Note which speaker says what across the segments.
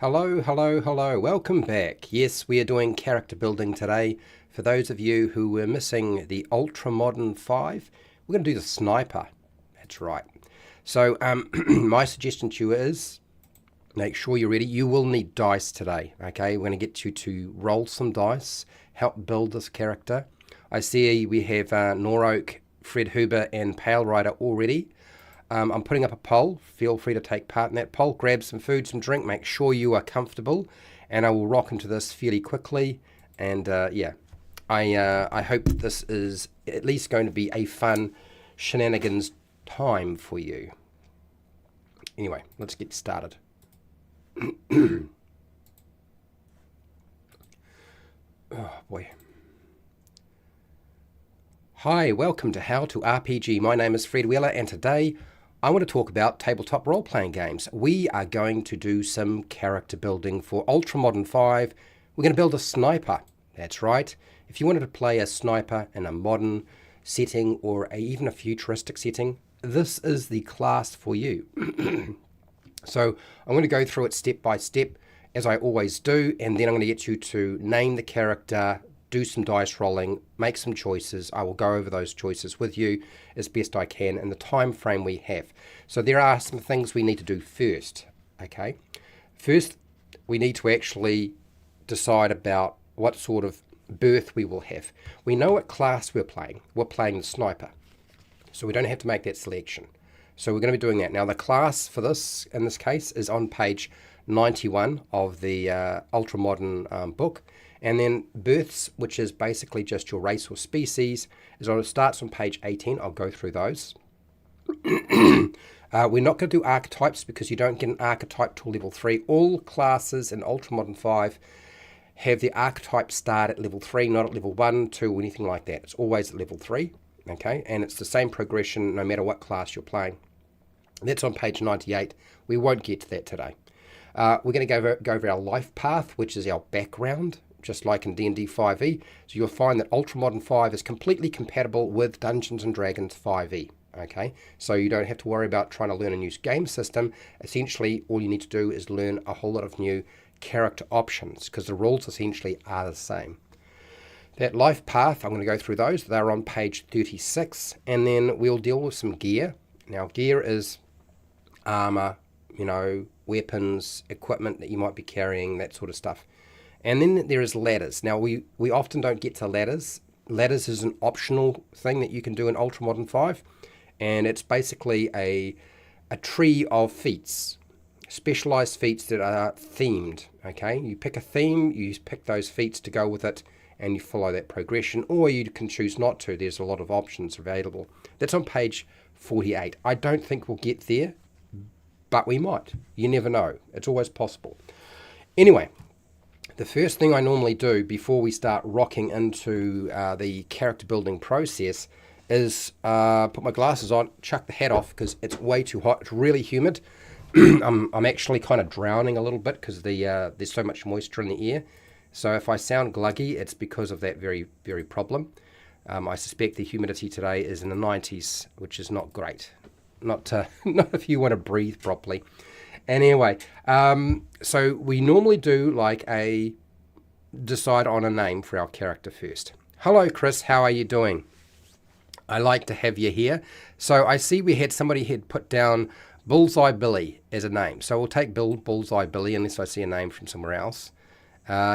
Speaker 1: Hello, hello, hello. Welcome back. Yes, we are doing character building today. For those of you who were missing the ULTRAMODERN 5, we're going to do the sniper. That's right. So my suggestion to you is make sure you're ready. You will need dice today, okay? We're going to get you to roll some dice, help build this character. I see we have Noroak, Fred Huber, and Pale Rider already. I'm putting up a poll. Feel free to take part in that poll. Grab some food, some drink. Make sure you are comfortable. And I will rock into this fairly quickly. And yeah, I hope that this is at least going to be a fun shenanigans time for you. Anyway, let's get started. Oh boy. Hi, welcome to How to RPG. My name is Fred Wheeler, and today I want to talk about tabletop role-playing games. We are going to do some character building for ULTRAMODERN 5. We're going to build a sniper. That's right. If you wanted to play a sniper in a modern setting or even a futuristic setting, this is the class for you. So I'm going to go through it step by step, as I always do, and then I'm going to get you to name the character, do some dice rolling, make some choices. I will go over those choices with you as best I can in the time frame we have. So there are some things we need to do first, okay? First, we need to actually decide about what sort of birth we will have. We know what class we're playing. We're playing the sniper, so we don't have to make that selection. So we're going to be doing that. Now the class for this, in this case, is on page 91 of the ULTRAMODERN book. And then births, which is basically just your race or species, starts on page 18. I'll go through those. We're not going to do archetypes because you don't get an archetype till level 3. All classes in ULTRAMODERN 5 have the archetype start at level 3, not at level 1, 2, or anything like that. It's always at level 3, okay? And it's the same progression no matter what class you're playing. That's on page 98. We won't get to that today. We're going to go over our life path, which is our background, just like in D&D 5e. So you'll find that ULTRAMODERN 5 is completely compatible with Dungeons & Dragons 5e. Okay, so you don't have to worry about trying to learn a new game system. Essentially, all you need to do is learn a whole lot of new character options because the rules essentially are the same. That life path, I'm going to go through those. They're on page 36, and then we'll deal with some gear. Now, gear is armor, weapons, equipment that you might be carrying, that sort of stuff. And then there is ladders. Now, we often don't get to ladders. Ladders is an optional thing that you can do in ULTRAMODERN 5, and it's basically a tree of feats, specialized feats that are themed, okay? You pick a theme, you pick those feats to go with it, and you follow that progression, or you can choose not to. There's a lot of options available. That's on page 48. I don't think we'll get there, but we might. You never know. It's always possible. Anyway, the first thing I normally do before we start rocking into the character building process is put my glasses on, chuck the hat off because it's way too hot. It's really humid. I'm actually kind of drowning a little bit because there's so much moisture in the air. So if I sound gluggy, it's because of that very, very problem. I suspect the humidity today is in the 90s, which is not great. Not if you want to breathe properly. Anyway, so we normally do decide on a name for our character first. Hello, Chris. How are you doing? I like to have you here. So I see we had somebody had put down Bullseye Billy as a name. So we'll take Bullseye Billy unless I see a name from somewhere else.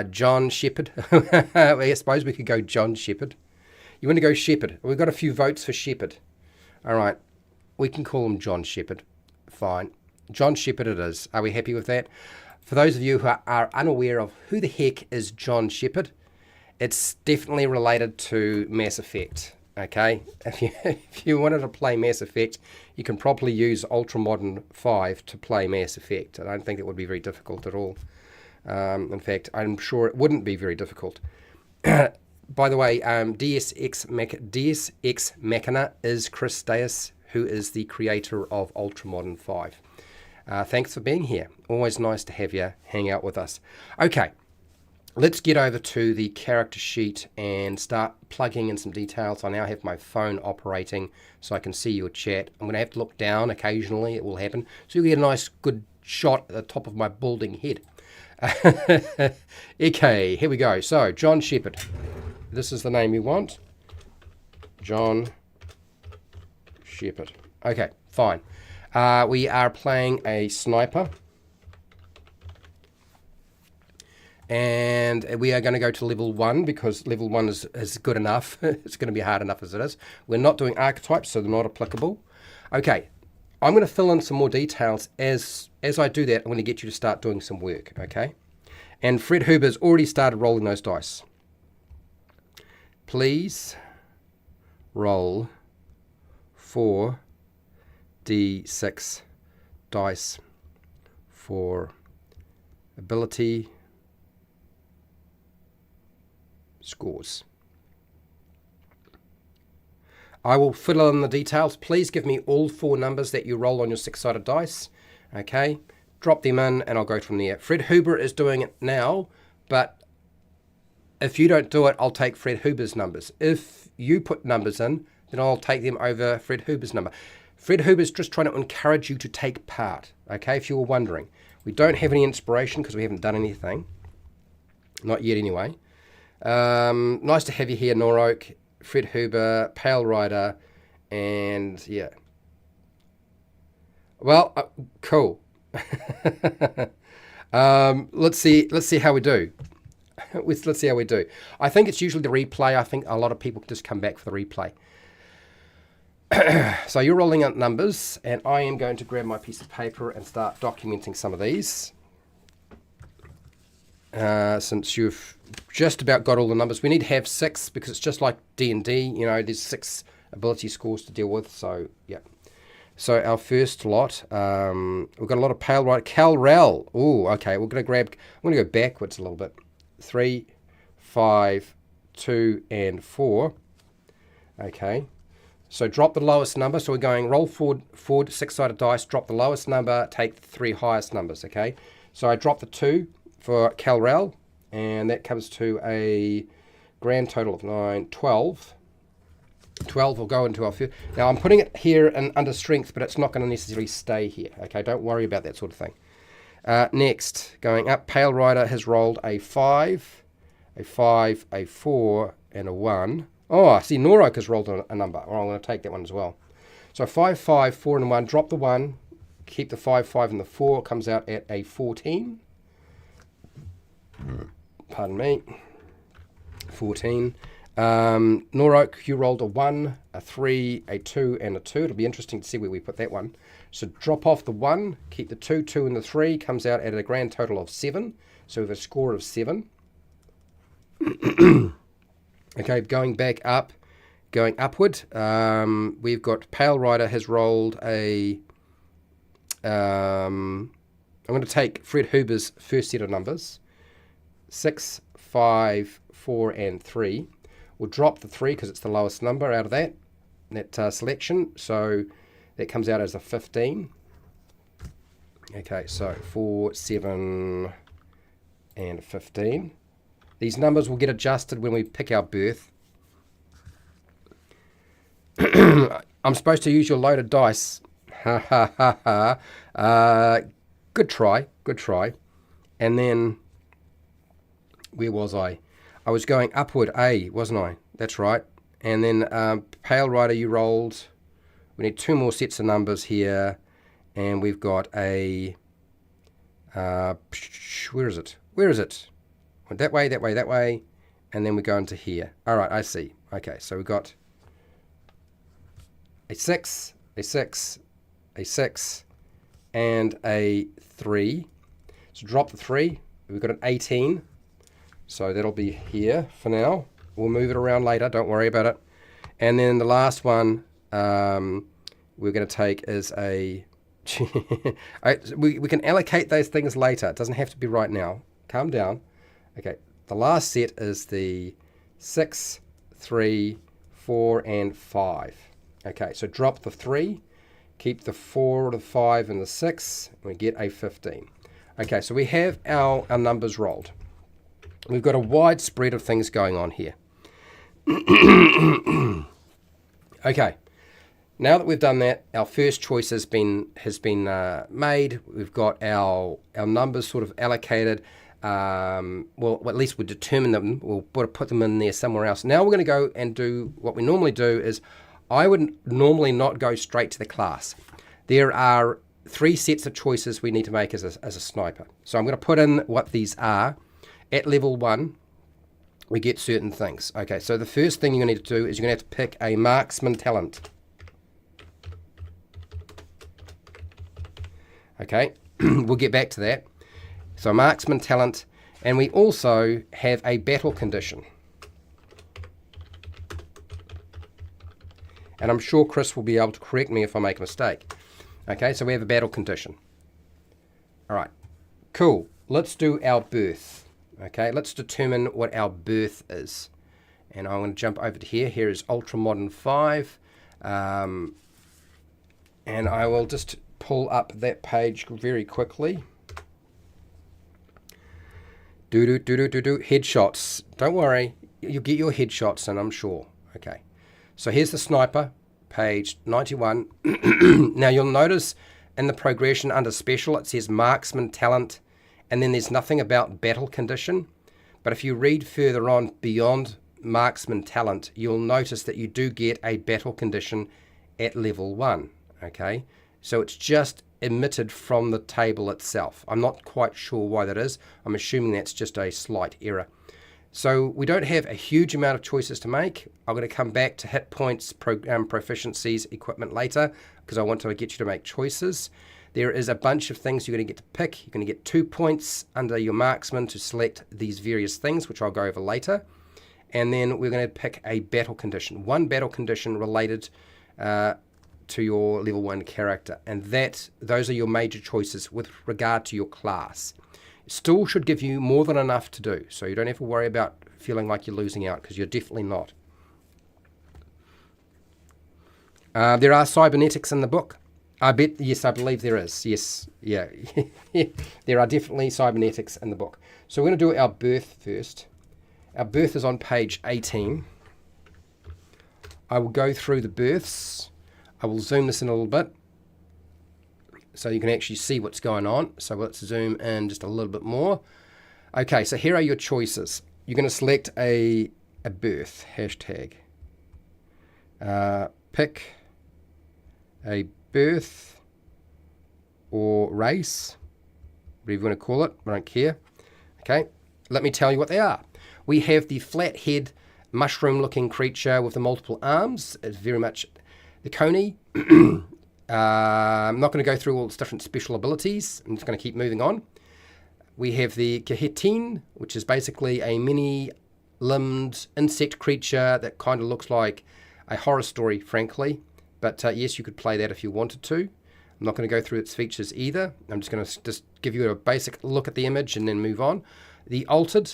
Speaker 1: John Shepherd. I suppose we could go John Shepherd. You want to go Shepherd? We've got a few votes for Shepherd. All right. We can call him John Shepherd. Fine. John Shepherd it is. Are we happy with that? For those of you who are unaware of who the heck is John Shepherd, it's definitely related to Mass Effect. Okay? If you wanted to play Mass Effect, you can probably use ULTRAMODERN 5 to play Mass Effect. I don't think it would be very difficult at all. In fact, I'm sure it wouldn't be very difficult. By the way, Deus Ex Machina is Chris Deus, who is the creator of ULTRAMODERN 5. Thanks for being here. Always nice to have you hang out with us. Okay, let's get over to the character sheet and start plugging in some details. I now have my phone operating so I can see your chat. I'm going to have to look down occasionally. It will happen. So you get a nice good shot at the top of my balding head. Okay, here we go. So, John Shepherd. This is the name you want. John Shepherd. Okay, fine. We are playing a sniper. And we are going to go to level 1 because level 1 is good enough. It's going to be hard enough as it is. We're not doing archetypes, so they're not applicable. Okay, I'm going to fill in some more details. As I do that, I'm going to get you to start doing some work, okay? And Fred Huber's already started rolling those dice. Please roll 4d6 dice for ability scores. I will fill in the details. Please give me all 4 numbers that you roll on your 6-sided dice. Okay, drop them in and I'll go from there. Fred Huber is doing it now, but if you don't do it, I'll take Fred Huber's numbers. If you put numbers in, then I'll take them over Fred Huber's number. Fred Huber's just trying to encourage you to take part, okay, if you were wondering. We don't have any inspiration because we haven't done anything. Not yet anyway. Nice to have you here, Noroak, Fred Huber, Pale Rider, and yeah. Well, cool. Let's see how we do. Let's see how we do. I think it's usually the replay. I think a lot of people just come back for the replay. So you're rolling out numbers, and I am going to grab my piece of paper and start documenting some of these. Since you've just about got all the numbers, we need to have 6 because it's just like D&D. You know, there's 6 ability scores to deal with. So yeah. So our first lot, we've got a lot of Pale Rider. Cal-Rel. Oh, okay. We're going to grab. I'm going to go backwards a little bit. 3, 5, 2, and 4. Okay. So drop the lowest number. So we're going roll forward 6-sided dice. Drop the lowest number. Take the 3 highest numbers. Okay. So I drop the 2 for Cal-Rel, and that comes to a grand total of 9, 12. 12 will go into our first. Now I'm putting it here and under strength, but it's not going to necessarily stay here. Okay, don't worry about that sort of thing. Next, going up, Pale Rider has rolled a 5, a 5, a 4, and a 1. Oh, I see Norok has rolled a number. Well, I'm going to take that one as well. So 5, 5, 4, and 1. Drop the 1. Keep the 5, 5, and the 4. Comes out at a 14. Pardon me. 14. Norok, you rolled a 1, a 3, a 2, and a 2. It'll be interesting to see where we put that one. So drop off the 1, keep the 2, 2, and the 3. Comes out at a grand total of 7. So we have a score of 7. Okay, going back up, going upward, we've got Pale Rider has rolled a... I'm going to take Fred Huber's first set of numbers. 6, 5, 4, and 3. We'll drop the 3 because it's the lowest number out of that selection. So that comes out as a 15. Okay, so 4, 7, and 15. These numbers will get adjusted when we pick our berth. I'm supposed to use your loaded dice. Ha ha ha ha. Good try, good try. And then, where was I? I was going upward A, wasn't I? That's right. And then Pale Rider, you rolled. We need 2 more sets of numbers here. And we've got a... where is it? Where is it? Went that way, that way, that way. And then we go into here. All right, I see. Okay, so we've got a 6, a 6, a 6, and a 3. So drop the 3. We've got an 18. So that'll be here for now. We'll move it around later. Don't worry about it. And then the last one we're going to take is a... we can allocate those things later. It doesn't have to be right now. Calm down. Okay, the last set is the 6, 3, 4, and 5. Okay, so drop the 3, keep the 4, the 5, and the 6, and we get a 15. Okay, so we have our numbers rolled. We've got a wide spread of things going on here. Okay, Now that we've done that, our first choice has been made. We've got our numbers sort of allocated. Well, at least we determine them. We'll put them in there somewhere else. Now we're going to go and do what we normally do. Is I would normally not go straight to the class. There are 3 sets of choices we need to make as a sniper. So I'm going to put in what these are. At level 1, we get certain things. Okay, so the first thing you're going to need to do is you're going to have to pick a marksman talent. Okay, we'll get back to that. So marksman talent, and we also have a battle condition. And I'm sure Chris will be able to correct me if I make a mistake. Okay, so we have a battle condition. All right, cool. Let's do our birth. Okay, let's determine what our birth is. And I'm going to jump over to here. Here is ULTRAMODERN 5. And I will just pull up that page very quickly. Headshots. Don't worry, you'll get your headshots in, I'm sure. Okay, so here's the sniper, page 91. Now you'll notice in the progression under special it says marksman talent, and then there's nothing about battle condition. But if you read further on beyond marksman talent, you'll notice that you do get a battle condition at level 1. Okay, so it's just omitted from the table itself. I'm not quite sure why that is. I'm assuming that's just a slight error. So we don't have a huge amount of choices to make. I'm going to come back to hit points, proficiencies, equipment later, because I want to get you to make choices. There is a bunch of things you're going to get to pick. You're going to get 2 points under your marksman to select these various things, which I'll go over later. And then we're going to pick a battle condition. 1 battle condition related to your level 1 character, and those are your major choices with regard to your class. It still should give you more than enough to do, so you don't have to worry about feeling like you're losing out, because you're definitely not. There are cybernetics in the book. Yes, I believe there is. Yes, yeah. There are definitely cybernetics in the book. So we're going to do our birth first. Our birth is on page 18. I will go through the births. I will zoom this in a little bit so you can actually see what's going on. So let's zoom in just a little bit more. Okay, so here are your choices. You're going to select a birth, hashtag. Pick a birth or race, whatever you want to call it, I don't care. Okay, let me tell you what they are. We have the flat head, mushroom-looking creature with the multiple arms. It's very much the Coney. I'm not going to go through all its different special abilities. I'm just going to keep moving on. We have the Cahetine, which is basically a mini-limbed insect creature that kind of looks like a horror story, frankly. But yes, you could play that if you wanted to. I'm not going to go through its features either. I'm just going to just give you a basic look at the image and then move on. The Altered.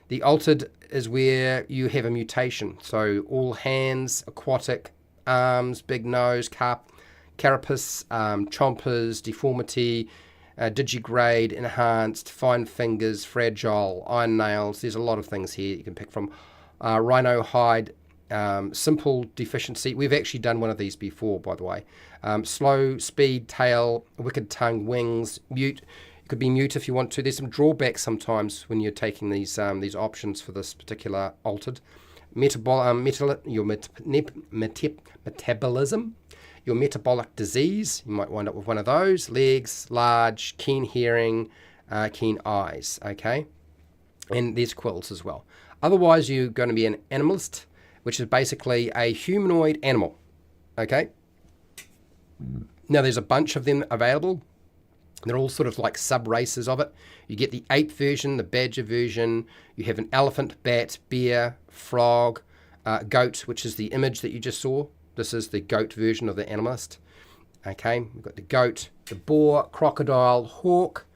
Speaker 1: The Altered is where you have a mutation. So all hands, aquatic, arms, big nose, carapace, chompers, deformity, digigrade, enhanced, fine fingers, fragile, iron nails. There's a lot of things here you can pick from. Rhino hide, simple deficiency. We've actually done one of these before, by the way. Slow, speed, tail, wicked tongue, wings, mute. You could be mute if you want to. There's some drawbacks sometimes when you're taking these options for this particular altered. Your metabolism, your metabolic disease, you might wind up with one of those. Legs, large, keen hearing, keen eyes, okay? And there's quills as well. Otherwise, you're going to be an animalist, which is basically a humanoid animal, okay? Now, there's a bunch of them available. They're all sort of like sub-races of it. You get the ape version, the badger version. You have an elephant, bat, bear, frog, goat, which is the image that you just saw. This is the goat version of the animalist. Okay, we've got the goat, the boar, crocodile, hawk,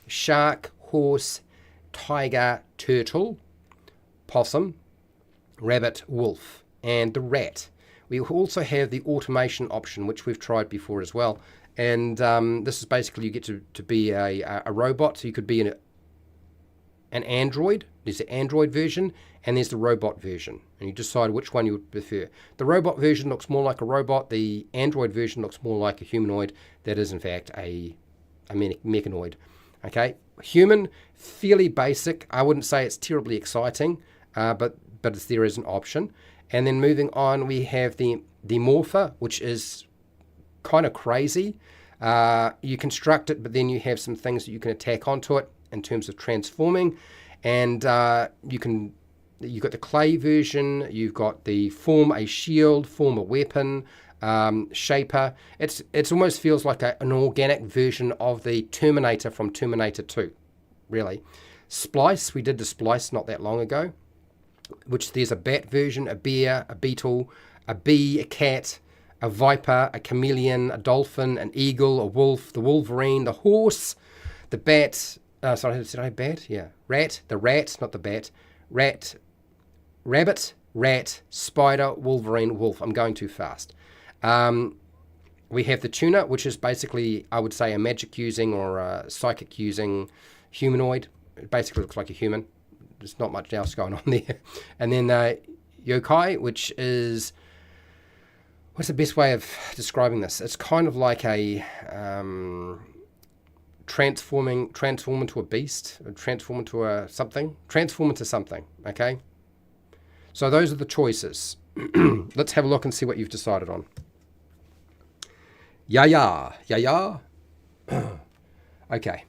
Speaker 1: shark, horse, tiger, turtle, possum, rabbit, wolf, and the rat. We also have the automation option, which we've tried before as well. And this is basically you get to be a robot. So you could be an Android. There's the Android version and there's the robot version. And you decide which one you would prefer. The robot version looks more like a robot. The Android version looks more like a humanoid that is in fact a mechanoid. Okay, human, fairly basic. I wouldn't say it's terribly exciting, but it's there as an option. And then moving on, we have the morpher, which is kind of crazy. You construct it, but then you have some things that you can attack onto it in terms of transforming. And you've got the clay version, you've got the form a shield, form a weapon, shaper. It almost feels like an organic version of the Terminator from Terminator 2, really. Splice, we did the splice not that long ago, which there's a bat version, a bear, a beetle, a bee, a cat, a viper, a chameleon, a dolphin, an eagle, a wolf, the wolverine, the horse, the bat, sorry, did I bat? Yeah. The rat, not the bat. Rabbit, rat, spider, wolverine, wolf. I'm going too fast. We have the tuner, which is basically, I would say, a magic using or a psychic using humanoid. It basically looks like a human. There's not much else going on there. And then yokai, which is, what's the best way of describing this? It's kind of like a transform into a beast, transform into something, okay? So those are the choices. Let's have a look and see what you've decided on. Yeah. Okay.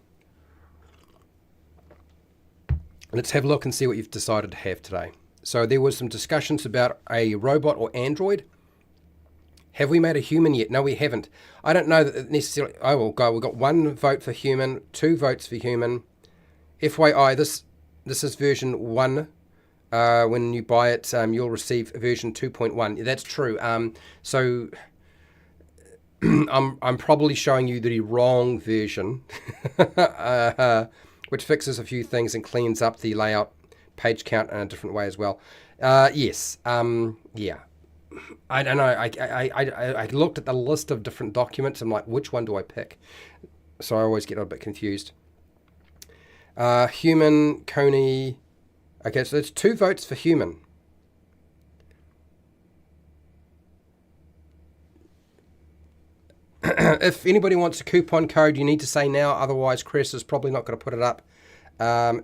Speaker 1: Let's have a look and see what you've decided to have today. So there was some discussions about a robot or android. Have we made a human yet? No, we haven't. I don't know that necessarily. I will go. We've got 1 vote for human, 2 votes for human. FYI, this is version 1. When you buy it, you'll receive version 2.1. That's true. So I'm probably showing you the wrong version, which fixes a few things and cleans up the layout, page count in a different way as well. Yes. Yeah. I don't know. I looked at the list of different documents. I'm like, which one do I pick? So I always get a bit confused. Human, Coney. Okay, so there's 2 votes for human. If anybody wants a coupon code, you need to say now. Otherwise, Chris is probably not going to put it up.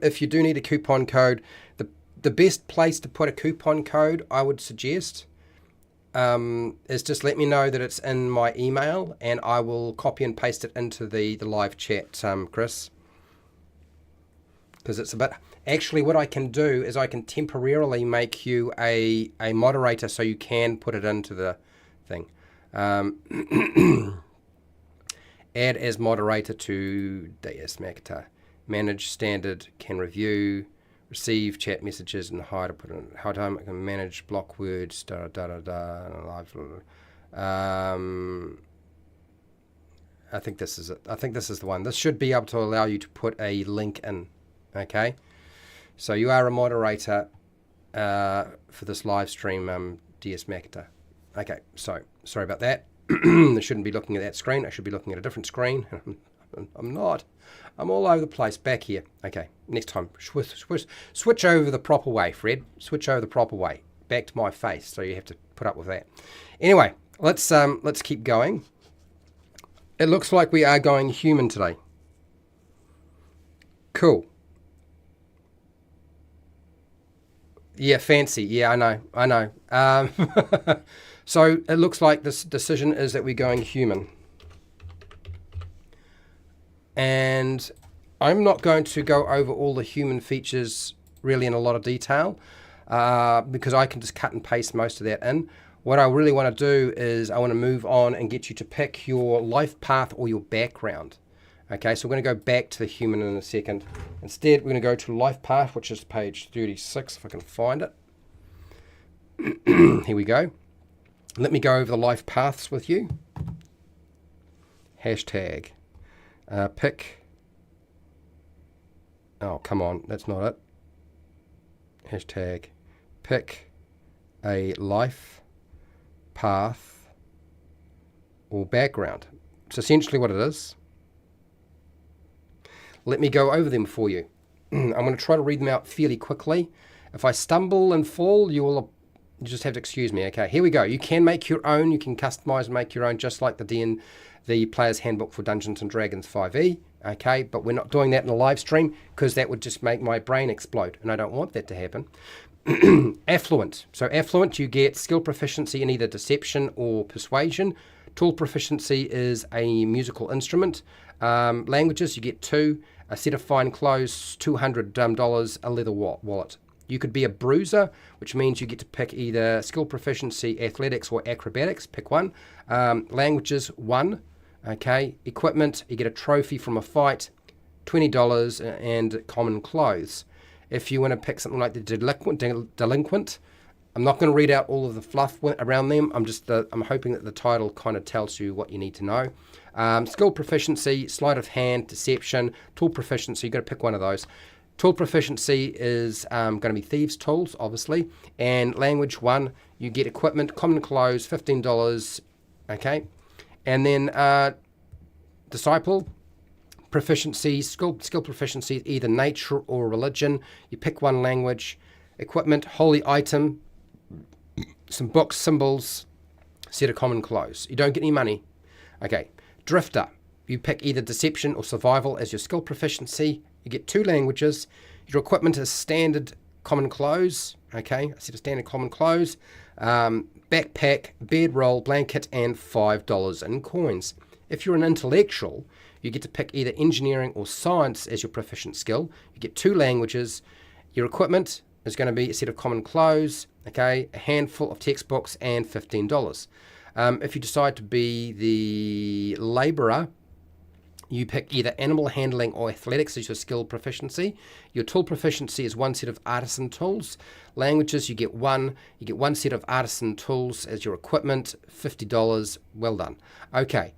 Speaker 1: If you do need a coupon code, the best place to put a coupon code, I would suggest, is just let me know that it's in my email, and I will copy and paste it into the live chat, Chris. Because it's a bit... Actually, what I can do is I can temporarily make you a moderator so you can put it into the thing. Add as moderator to DS Makata. Manage standard, can review, receive chat messages, and how to put in, how to manage block words, I think this is it. I think this is the one. This should be able to allow you to put a link in. Okay. So you are a moderator for this live stream, DS Makata. Okay, so sorry about that. I shouldn't be looking at that screen. I should be looking at a different screen. I'm not. I'm all over the place. Back here. Okay, next time. Switch over the proper way, Fred. Switch over the proper way. Back to my face, so you have to put up with that. Anyway, let's keep going. It looks like we are going human today. Cool. Yeah, fancy. Yeah, I know. So it looks like this decision is that we're going human. And I'm not going to go over all the human features really in a lot of detail because I can just cut and paste most of that in. What I really want to do is I want to move on and get you to pick your life path or your background. Okay, so we're going to go back to the human in a second. Instead, we're going to go to life path, which is page 36, if I can find it. Here we go. Let me go over the life paths with you. Hashtag. Pick. Oh, come on, that's not it. Hashtag. Pick a life path or background. It's essentially what it is. Let me go over them for you. I'm going to try to read them out fairly quickly. If I stumble and fall, you just have to excuse me. Okay, here we go. You can make your own. You can customize and make your own, just like the Player's Handbook for Dungeons and Dragons 5e. Okay, but we're not doing that in a live stream because that would just make my brain explode, and I don't want that to happen. Affluent. So affluent, you get skill proficiency in either deception or persuasion. Tool proficiency is a musical instrument. Languages, you get 2. A set of fine clothes, $200, a leather wallet. You could be a bruiser, which means you get to pick either skill proficiency, athletics, or acrobatics. Pick one. Languages, 1. Okay. Equipment, you get a trophy from a fight, $20, and common clothes. If you want to pick something like the delinquent, I'm not going to read out all of the fluff around them. I'm hoping that the title kind of tells you what you need to know. Skill proficiency, sleight of hand, deception, tool proficiency. You've got to pick one of those. Tool proficiency is going to be thieves' tools, obviously. And language, 1. You get equipment, common clothes, $15. Okay. And then disciple proficiency, skill proficiency, either nature or religion. You pick one language. Equipment, holy item, some books, symbols, set of common clothes. You don't get any money. Okay. Drifter, you pick either deception or survival as your skill proficiency. You get 2 languages. Your equipment is standard common clothes. Okay, a set of standard common clothes. Backpack, bedroll, blanket, and $5 in coins. If you're an intellectual, you get to pick either engineering or science as your proficient skill. You get 2 languages. Your equipment is going to be a set of common clothes, okay, a handful of textbooks, and $15. If you decide to be the labourer, you pick either animal handling or athletics as your skill proficiency. Your tool proficiency is 1 set of artisan tools. Languages, you get 1. You get 1 set of artisan tools as your equipment, $50. Well done. Okay.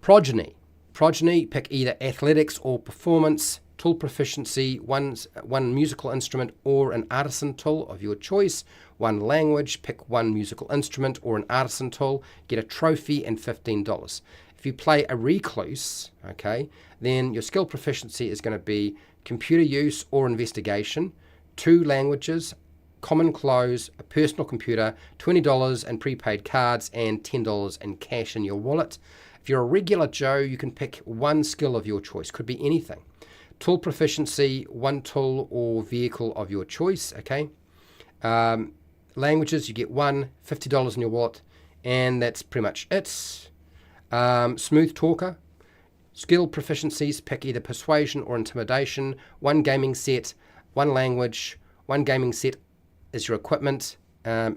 Speaker 1: Progeny, pick either athletics or performance. Tool proficiency, one musical instrument or an artisan tool of your choice. 1 language, pick 1 musical instrument or an artisan tool. Get a trophy and $15. If you play a recluse, okay, then your skill proficiency is going to be computer use or investigation, 2 languages, common clothes, a personal computer, $20 in prepaid cards, and $10 in cash in your wallet. If you're a regular Joe, you can pick 1 skill of your choice. Could be anything. Tool proficiency, 1 tool or vehicle of your choice, okay. Languages, you get 1, $50 in your wallet, and that's pretty much it. Smooth talker, skill proficiencies, pick either persuasion or intimidation, 1 gaming set, 1 language, 1 gaming set is your equipment.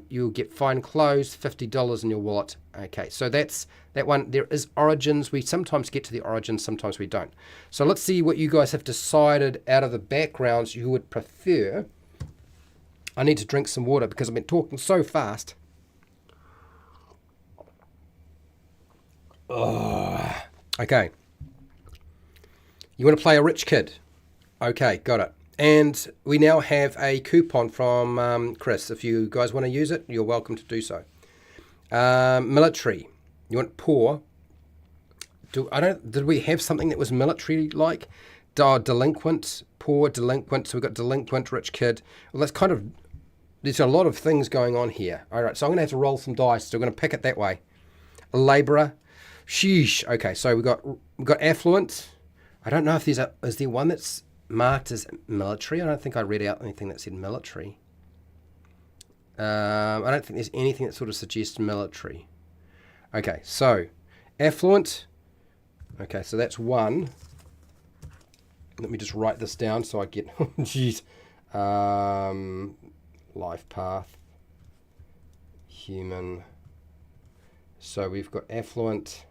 Speaker 1: You'll get fine clothes, $50 in your wallet. Okay, so that's that one. There is origins. We sometimes get to the origins, sometimes we don't. So let's see what you guys have decided out of the backgrounds you would prefer. I need to drink some water because I've been talking so fast. Okay. You want to play a rich kid? Okay, got it. And we now have a coupon from Chris. If you guys want to use it, you're welcome to do so. Military. You want poor? Did we have something that was military like? Delinquent, poor, delinquent. So we've got delinquent, rich kid. Well, that's kind of, there's a lot of things going on here. All right, so I'm going to have to roll some dice. So we're going to pick it that way. A labourer. Sheesh. Okay, so we've got affluent. I don't know if is there one that's marked as military. I don't think I read out anything that said military. I don't think there's anything that sort of suggests military. Okay, so affluent. Okay, so that's 1. Let me just write this down so I get, geez. Life path. Human. So we've got affluent.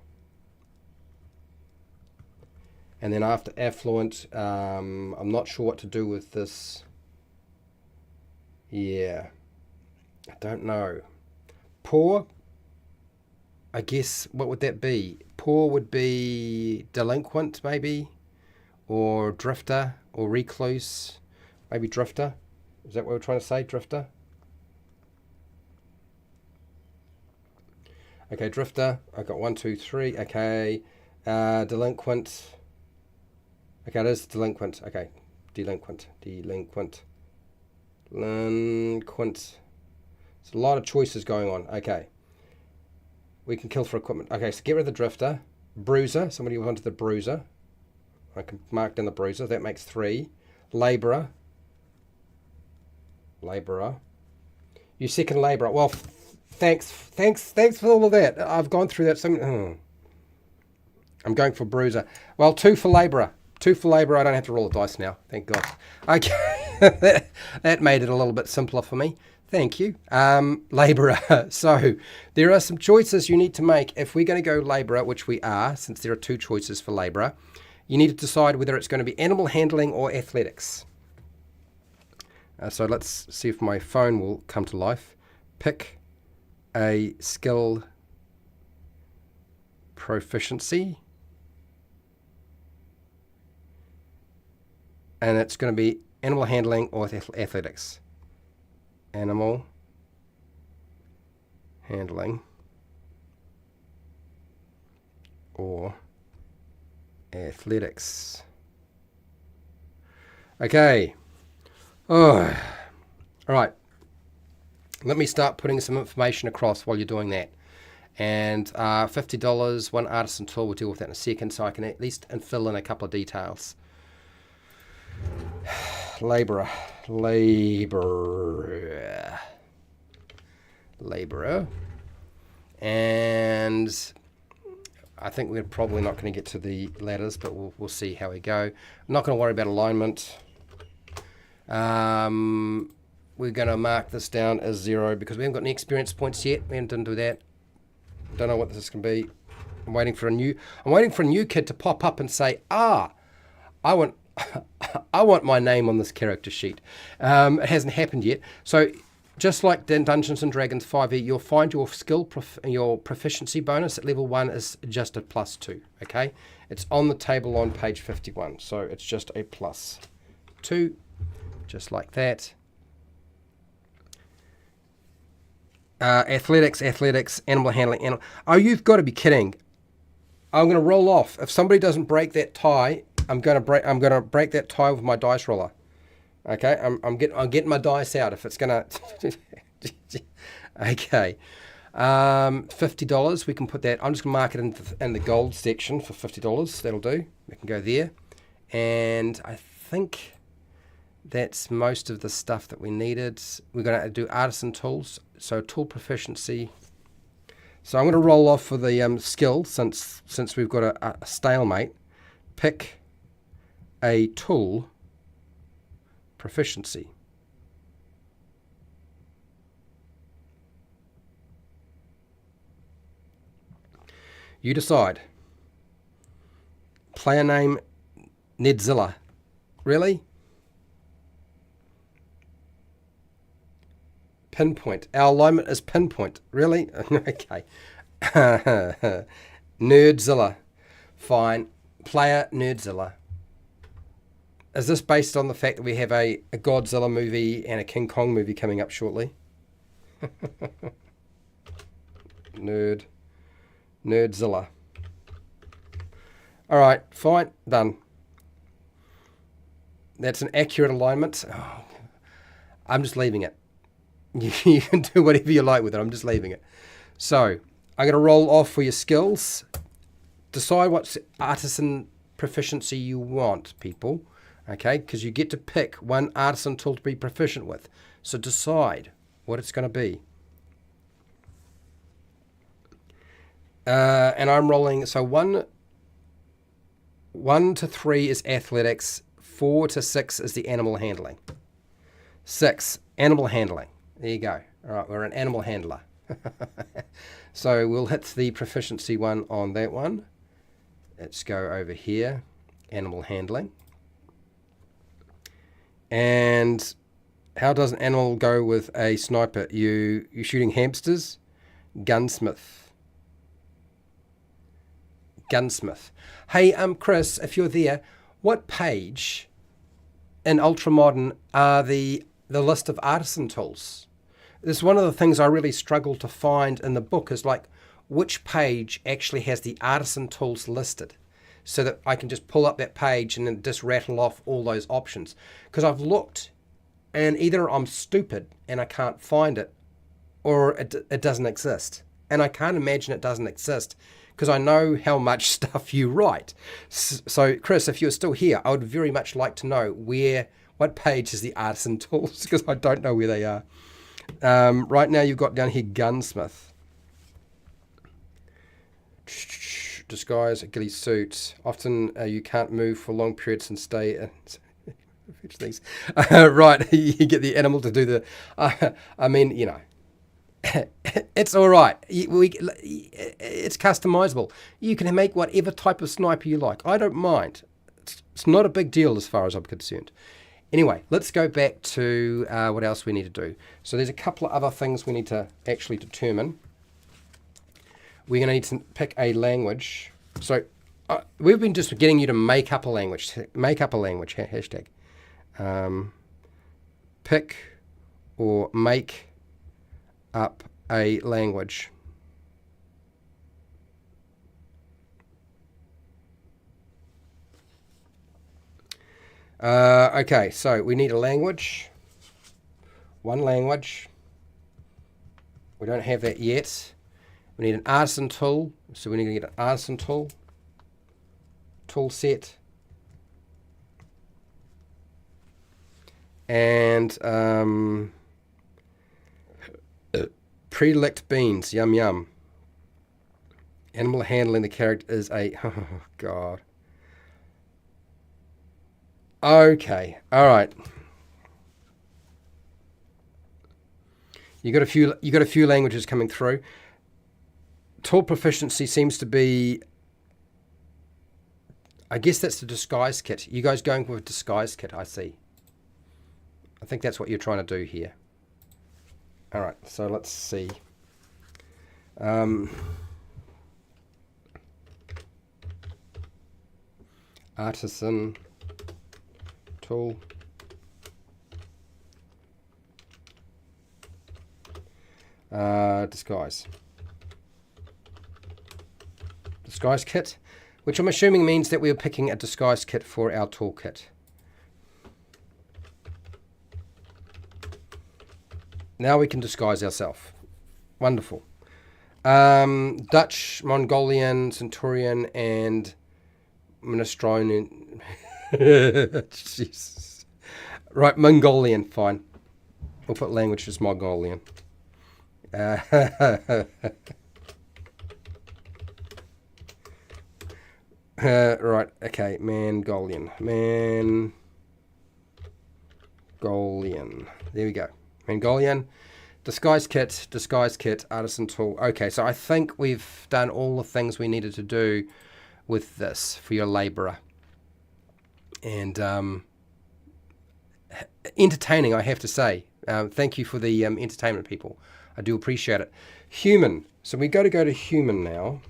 Speaker 1: And then after affluent, I'm not sure what to do with this. Yeah, I don't know. Poor, I guess, what would that be? Poor would be delinquent, maybe, or drifter, or recluse, maybe drifter. Is that what we're trying to say, drifter? Okay, drifter, I got 1, 2, 3, okay, delinquent. Okay, it is delinquent. Okay, Delinquent. Delinquent. Delinquent. There's a lot of choices going on. Okay. We can kill for equipment. Okay, so get rid of the drifter. Bruiser. Somebody who wanted the bruiser. I can mark down the bruiser. That makes 3. Labourer. Labourer. You second labourer. Well, thanks for all of that. I've gone through that. I'm going for bruiser. Well, 2 for labourer. 2 for labourer. I don't have to roll the dice now. Thank God. Okay. that made it a little bit simpler for me. Thank you. Labourer. So there are some choices you need to make. If we're going to go labourer, which we are, since there are 2 choices for labourer, you need to decide whether it's going to be animal handling or athletics. So let's see if my phone will come to life. Pick a skill proficiency. And it's going to be animal handling or athletics. Animal handling or athletics. Okay. Oh. All right. Let me start putting some information across while you're doing that. And $50, 1 artisan tool. We'll deal with that in a second, so I can at least fill in a couple of details. Labourer. And I think we're probably not going to get to the ladders, but we'll see how we go. I'm not going to worry about alignment. We're going to mark this down as 0 because we haven't got any experience points yet. We didn't do that. Don't know what this can be. I'm waiting for a new kid to pop up and say, I want my name on this character sheet. It hasn't happened yet. So just like in Dungeons and Dragons 5e, you'll find your skill, your proficiency bonus at level 1 is just a +2. Okay, it's on the table on page 51. So it's just a +2, just like that. Athletics, animal handling, Oh, you've got to be kidding! I'm going to roll off if somebody doesn't break that tie. I'm going to break that tie with my dice roller. Okay, I'm getting my dice out if it's going to. Okay, $50. We can put that. I'm just going to mark it in the gold section for $50. That'll do. We can go there, and I think that's most of the stuff that we needed. We're going to do artisan tools, so tool proficiency. So I'm going to roll off for the skill since we've got a stalemate. Pick a tool proficiency. You decide. Player name Nedzilla. Really? Pinpoint. Our alignment is pinpoint. Really? Okay. Nerdzilla. Fine. Player Nerdzilla. Is this based on the fact that we have a Godzilla movie and a King Kong movie coming up shortly? Nerdzilla. All right, fine, done. That's an accurate alignment. Oh, I'm just leaving it. You can do whatever you like with it. I'm just leaving it. So I'm going to roll off for your skills. Decide what artisan proficiency you want, people. Okay, because you get to pick one artisan tool to be proficient with. So decide what it's going to be. And I'm rolling, so 1 to 3 is athletics, 4 to 6 is the animal handling. 6, animal handling. There you go. All right, we're an animal handler. So we'll hit the proficiency one on that one. Let's go over here, animal handling. And how does an animal go with a sniper? You shooting hamsters? Gunsmith. Hey, Chris, if you're there, what page in ULTRAMODERN are the list of artisan tools? This is one of the things I really struggle to find in the book is like which page actually has the artisan tools listed. so that I can just pull up that page and then just rattle off all those options. Because I've looked and either I'm stupid and I can't find it, or it doesn't exist. And I can't imagine it doesn't exist because I know how much stuff you write. So Chris, if you're still here, I would very much like to know what page is the artisan tools, because I don't know where they are. Right now you've got down here gunsmith. Disguise, a ghillie suit. Often you can't move for long periods and stay. These. Right, you get the animal to do the. I mean, you know, it's all right. It's customizable. You can make whatever type of sniper you like. I don't mind. It's not a big deal as far as I'm concerned. Anyway, let's go back to what else we need to do. So there's a couple of other things we need to actually determine. We're going to need to pick a language. So we've been just getting you to make up a language. Make up a language, hashtag. Pick or make up a language. Okay, so we need a language. One language. We don't have that yet. We need an artisan tool, so we need to get an artisan tool. Tool set. And pre-licked beans, yum yum. Animal handling, the character is a, oh God. Okay, all right. You got a few languages coming through. Tool proficiency seems to be, I guess that's the disguise kit. You guys going with disguise kit, I see. I think that's what you're trying to do here. All right, so let's see. Artisan tool. Disguise. Disguise kit, which I'm assuming means that we're picking a disguise kit for our toolkit. Now we can disguise ourselves. Wonderful. Dutch, Mongolian, Centurion, and Minestrone. Jesus. Right, Mongolian, fine. We'll put language as Mongolian. Right, okay, Mongolian. Mongolian. There we go. Mongolian. Disguise kit, artisan tool. Okay, so I think we've done all the things we needed to do with this for your labourer. And entertaining, I have to say. Thank you for the entertainment, people. I do appreciate it. Human. So we go to human now.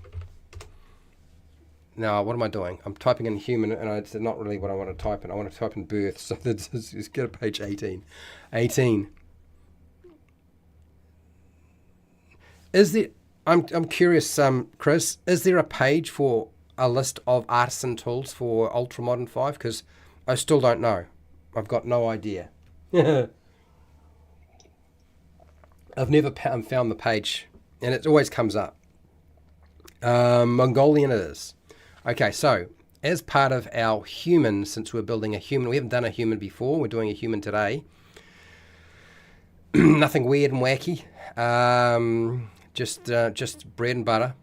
Speaker 1: Now, what am I doing? I'm typing in human, and it's not really what I want to type in. I want to type in birth, so let's go to page 18. 18. Is there? I'm curious, Chris. Is there a page for a list of artisan tools for ULTRAMODERN 5? Because I still don't know. I've got no idea. I've never found the page, and it always comes up. Mongolian it is. Okay, so as part of our human, since we're building a human, we haven't done a human before. We're doing a human today. Nothing weird and wacky. Just bread and butter.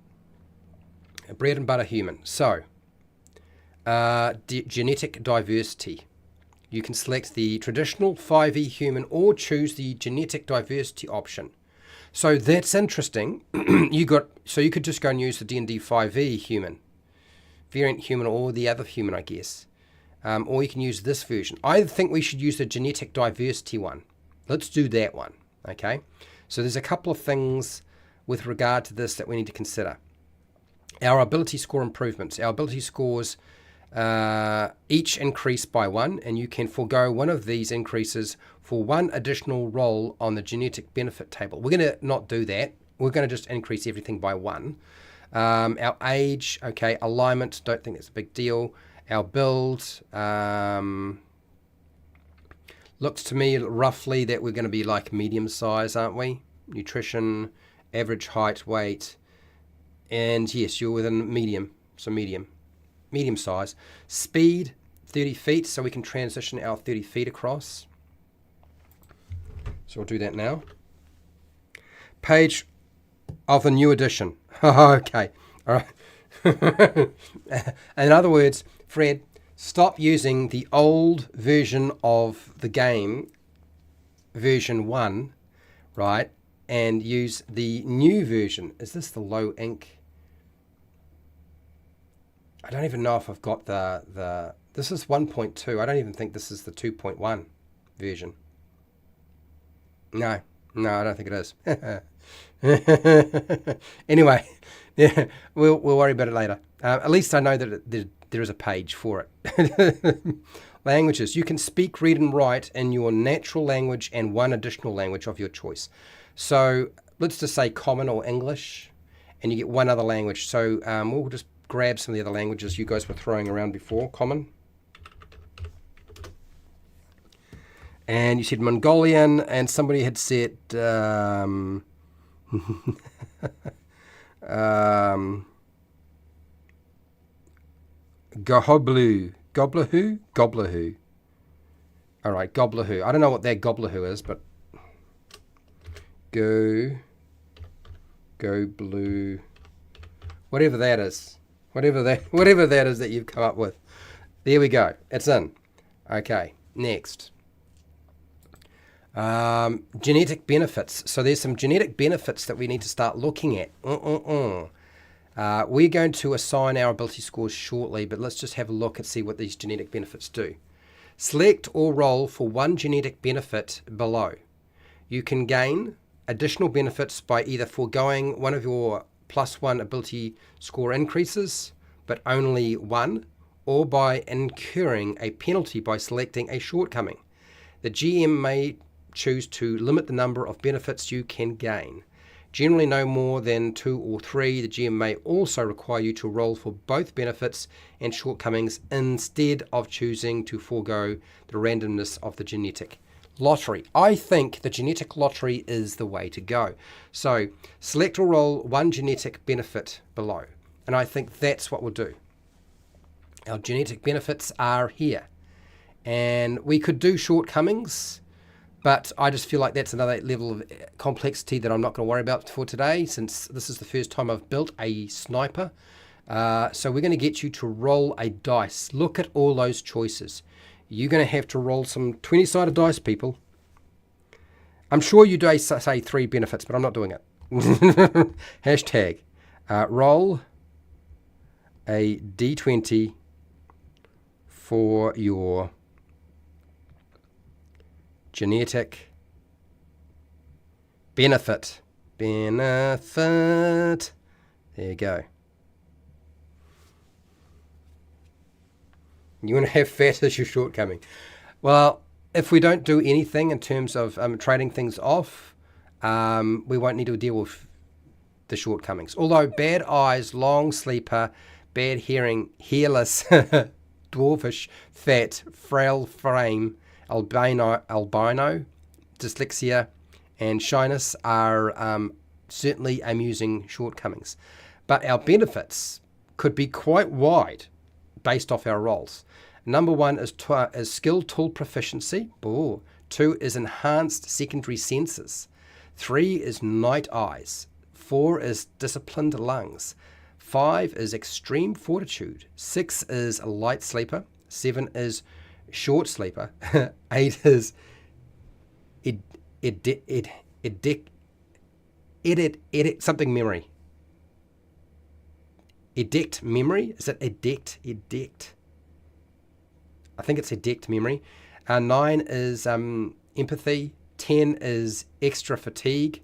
Speaker 1: A bread and butter human. So, genetic diversity. You can select the traditional 5e human or choose the genetic diversity option. So that's interesting. You could just go and use the D&D 5e human, variant human, or the other human, I guess. Or you can use this version. I think we should use the genetic diversity one. Let's do that one. Okay. So there's a couple of things with regard to this that we need to consider. Our ability score improvements. Our ability scores each increase by 1, and you can forego one of these increases for 1 additional roll on the genetic benefit table. We're going to not do that. We're going to just increase everything by 1. Our age, okay, alignment, don't think it's a big deal. Our build, looks to me roughly that we're going to be like medium size, aren't we? Nutrition, average height, weight, and yes, you're within medium, so medium size. Speed, 30 feet, so we can transition our 30 feet across. So we'll do that now. Page of the new edition. Okay, all right. In other words, Fred, stop using the old version of the game, version 1, right, and use the new version. Is this the low ink? I don't even know if I've got the this is 1.2. I don't even think this is the 2.1 version. No, I don't think it is. Anyway, yeah, we'll worry about it later. At least I know that there is a page for it. Languages. You can speak, read, and write in your natural language and one additional language of your choice. So let's just say common or English, and you get one other language. So we'll just grab some of the other languages you guys were throwing around before. Common. And you said Mongolian, and somebody had said Gobblehu. All right, Gobblehu. I don't know what that Gobblehu is, but go blue, whatever that is, whatever that is that you've come up with. There we go. It's in. Okay, next. Genetic benefits. So there's some genetic benefits that we need to start looking at. We're going to assign our ability scores shortly, but let's just have a look and see what these genetic benefits do. Select or roll for one genetic benefit below. You can gain additional benefits by either foregoing one of your +1 ability score increases, but only one, or by incurring a penalty by selecting a shortcoming. The GM may choose to limit the number of benefits you can gain. Generally no more than 2 or 3. The GM may also require you to roll for both benefits and shortcomings instead of choosing to forego the randomness of the genetic lottery. I think the genetic lottery is the way to go. So select or roll one genetic benefit below. And I think that's what we'll do. Our genetic benefits are here. And we could do shortcomings, but I just feel like that's another level of complexity that I'm not going to worry about for today, since this is the first time I've built a sniper. So we're going to get you to roll a dice. Look at all those choices. You're going to have to roll some 20-sided dice, people. I'm sure you do say 3 benefits, but I'm not doing it. Hashtag roll a D20 for your genetic benefit. There you go. You want to have fat as your shortcoming. Well, if we don't do anything in terms of trading things off, we won't need to deal with the shortcomings. Although bad eyes, long sleeper, bad hearing, hairless, dwarfish, fat, frail frame, albino, dyslexia, and shyness are certainly amusing shortcomings. But our benefits could be quite wide based off our roles. Number 1 is skill tool proficiency. 2 is enhanced secondary senses. 3 is night eyes. 4 is disciplined lungs. 5 is extreme fortitude. 6 is a light sleeper. 7 is short sleeper. 8 is something memory. Edict memory? Is it edict? I think it's edict memory. 9 is empathy. 10 is extra fatigue.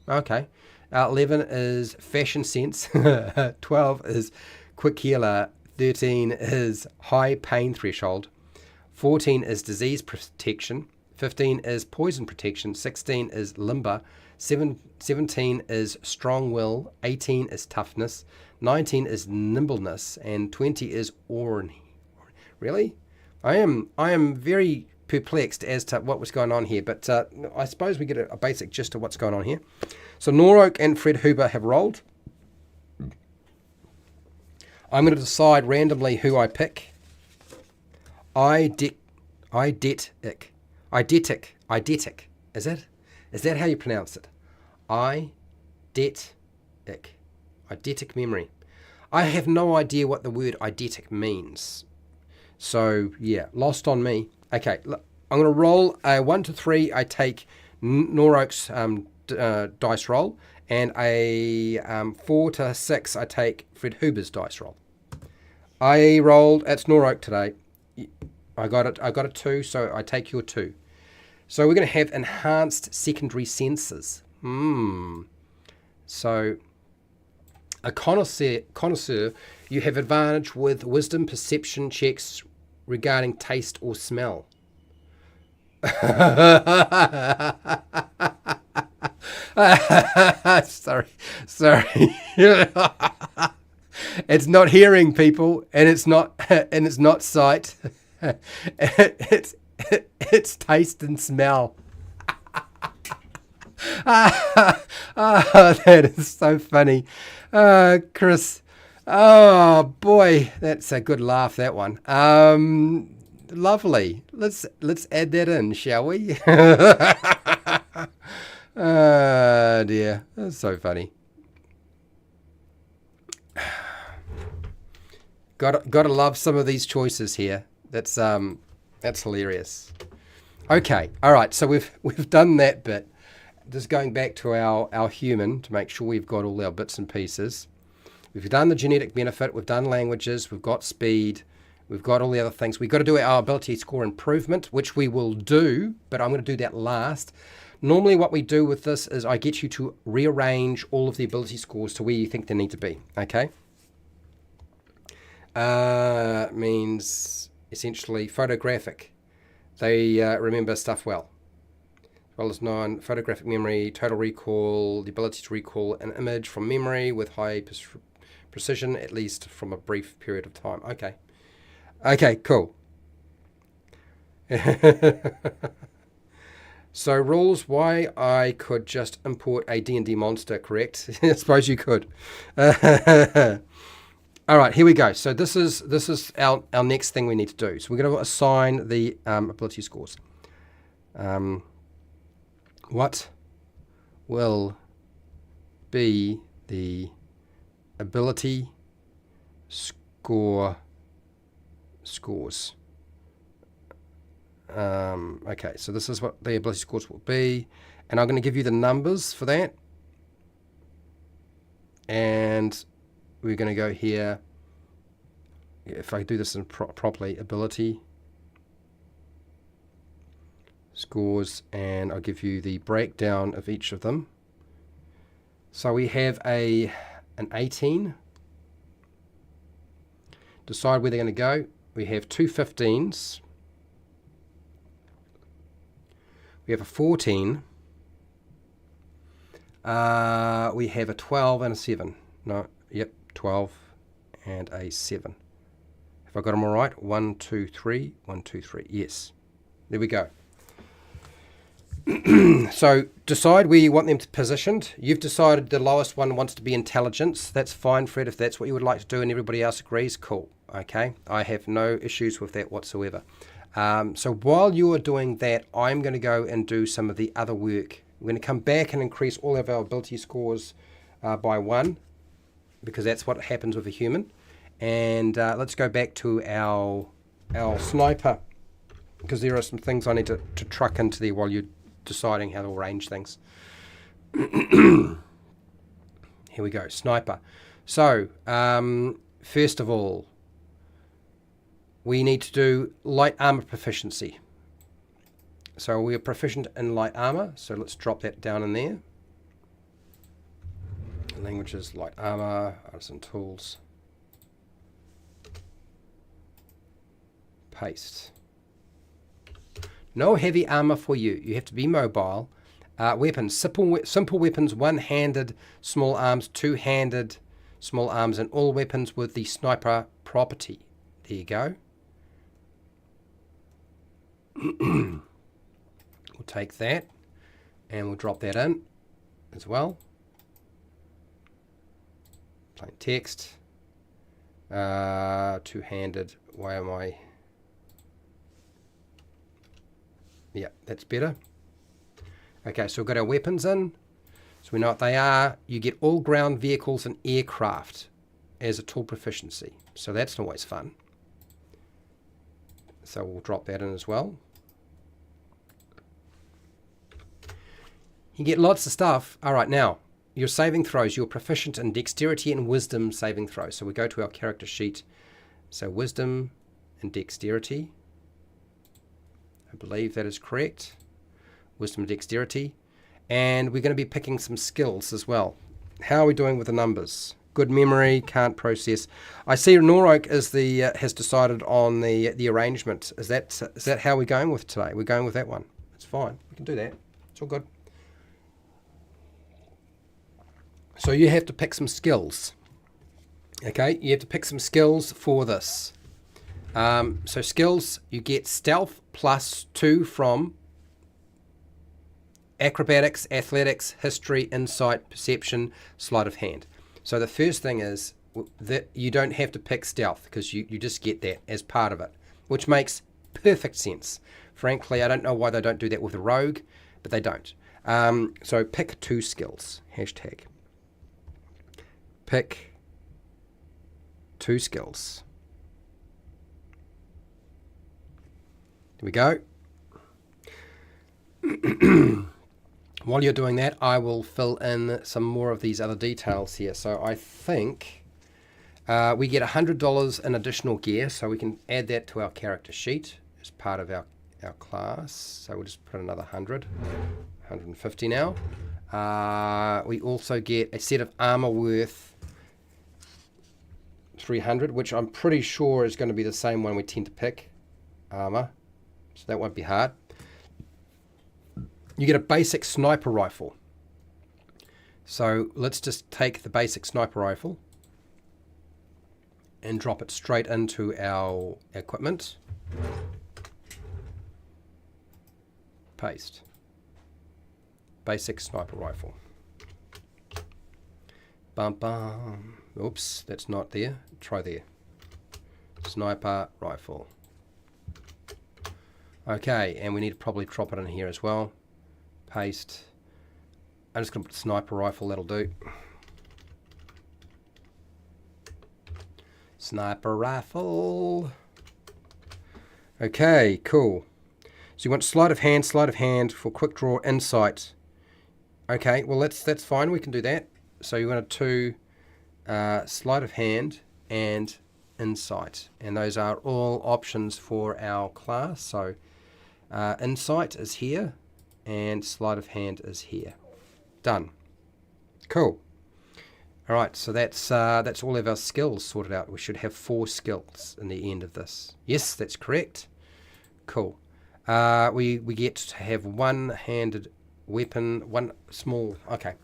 Speaker 1: Okay. 11 is fashion sense. 12 is quick healer. 13 is high pain threshold. 14 is disease protection. 15 is poison protection. 16 is limber. 17 is strong will, 18 is toughness, 19 is nimbleness, and 20 is ornery. Really? I am very perplexed as to what was going on here, but I suppose we get a basic gist of what's going on here. So Norok and Fred Huber have rolled. I'm going to decide randomly who I pick. Eidetic. Is that how you pronounce it? Eidetic. Eidetic memory. I have no idea what the word eidetic means. So, yeah, lost on me. Okay, I'm going to roll a 1 to 3. I take Norok's dice roll, and a 4 to 6, I take Fred Huber's dice roll. I rolled, it's Norok today. I got a 2, so I take your 2. So we're going to have enhanced secondary senses. So a connoisseur, you have advantage with wisdom perception checks regarding taste or smell. Sorry. It's not hearing, people, and it's not sight. It's taste and smell. That is so funny, Chris. Oh boy, that's a good laugh, that one. Lovely. Let's add that in, shall we? Oh dear, that's so funny. Got to love some of these choices here. That's hilarious. Okay, all right. So we've done that bit. Just going back to our human to make sure we've got all our bits and pieces. We've done the genetic benefit. We've done languages. We've got speed. We've got all the other things. We've got to do our ability score improvement, which we will do, but I'm going to do that last. Normally what we do with this is I get you to rearrange all of the ability scores to where you think they need to be, okay? Means essentially photographic. They remember stuff well. As well as photographic memory, total recall, the ability to recall an image from memory with high precision, at least from a brief period of time. Okay. Okay, cool. So rules, why I could just import a D&D monster, correct? I suppose you could. All right, here we go. So this is our next thing we need to do. So we're going to assign the ability scores. What will be the ability scores? Okay, so this is what the ability scores will be, and I'm going to give you the numbers for that, and we're going to go here. If I do this in properly, ability scores, and I'll give you the breakdown of each of them. So we have an 18. Decide where they're going to go. We have two 15s. We have a 14. We have a 12 and a 7. No, yep, 12 and a 7. Have I got them all right? 1, 2, 3. 1, 2, 3. Yes. There we go. So decide where you want them positioned. You've decided the lowest one wants to be intelligence. That's fine, Fred, if that's what you would like to do and everybody else agrees. Cool. Okay. I have no issues with that whatsoever. So while you are doing that, I'm going to go and do some of the other work. We're going to come back and increase all of our ability scores by 1, because that's what happens with a human. And let's go back to our sniper, because there are some things I need to truck into there while you're deciding how to arrange things. Here we go, sniper. So first of all, we need to do light armor proficiency. So we are proficient in light armor, so let's drop that down in there. Languages, light armor, artisan tools. Paste. No heavy armor for you. You have to be mobile. Weapons. Simple weapons, one-handed small arms, two-handed small arms, and all weapons with the sniper property. There you go. We'll take that and we'll drop that in as well. Plain text. Two-handed. Why am I? Yeah, that's better. Okay, so we've got our weapons in. So we know what they are. You get all ground vehicles and aircraft as a tool proficiency. So that's always fun. So we'll drop that in as well. You get lots of stuff. All right, now, your saving throws. You're proficient in dexterity and wisdom saving throws. So we go to our character sheet. So wisdom and dexterity. I believe that is correct. Wisdom and dexterity. And we're going to be picking some skills as well. How are we doing with the numbers? Good memory, can't process. I see Norok is has decided on the arrangement. Is that how we're going with today? We're going with that one. It's fine. We can do that. It's all good. So you have to pick some skills. Okay, you have to pick some skills for this. So skills, you get stealth +2 from acrobatics, athletics, history, insight, perception, sleight of hand. So the first thing is that you don't have to pick stealth because you just get that as part of it, which makes perfect sense. Frankly, I don't know why they don't do that with a rogue, but they don't. So pick 2 skills, hashtag. Pick 2 skills. There we go. While you're doing that, I will fill in some more of these other details here. So I think we get $100 in additional gear, so we can add that to our character sheet as part of our class. So we'll just put another 100, 150 now. We also get a set of armor worth 300, which I'm pretty sure is going to be the same one we tend to pick, armor. So that won't be hard. You get a basic sniper rifle. So let's just take the basic sniper rifle and drop it straight into our equipment. Paste. Basic sniper rifle. Bum bum. Oops, that's not there. Try there. Sniper rifle. Okay, and we need to probably drop it in here as well. Paste. I'm just going to put sniper rifle, that'll do. Sniper rifle. Okay, cool. So you want sleight of hand for quick draw, insight. Okay, well that's fine, we can do that. So you want to sleight of hand and insight. And those are all options for our class. So insight is here. And sleight of hand is here. Done. Cool. All right, so that's all of our skills sorted out. We should have 4 skills in the end of this. Yes, that's correct. Cool. We get to have one-handed weapon, one small. Okay.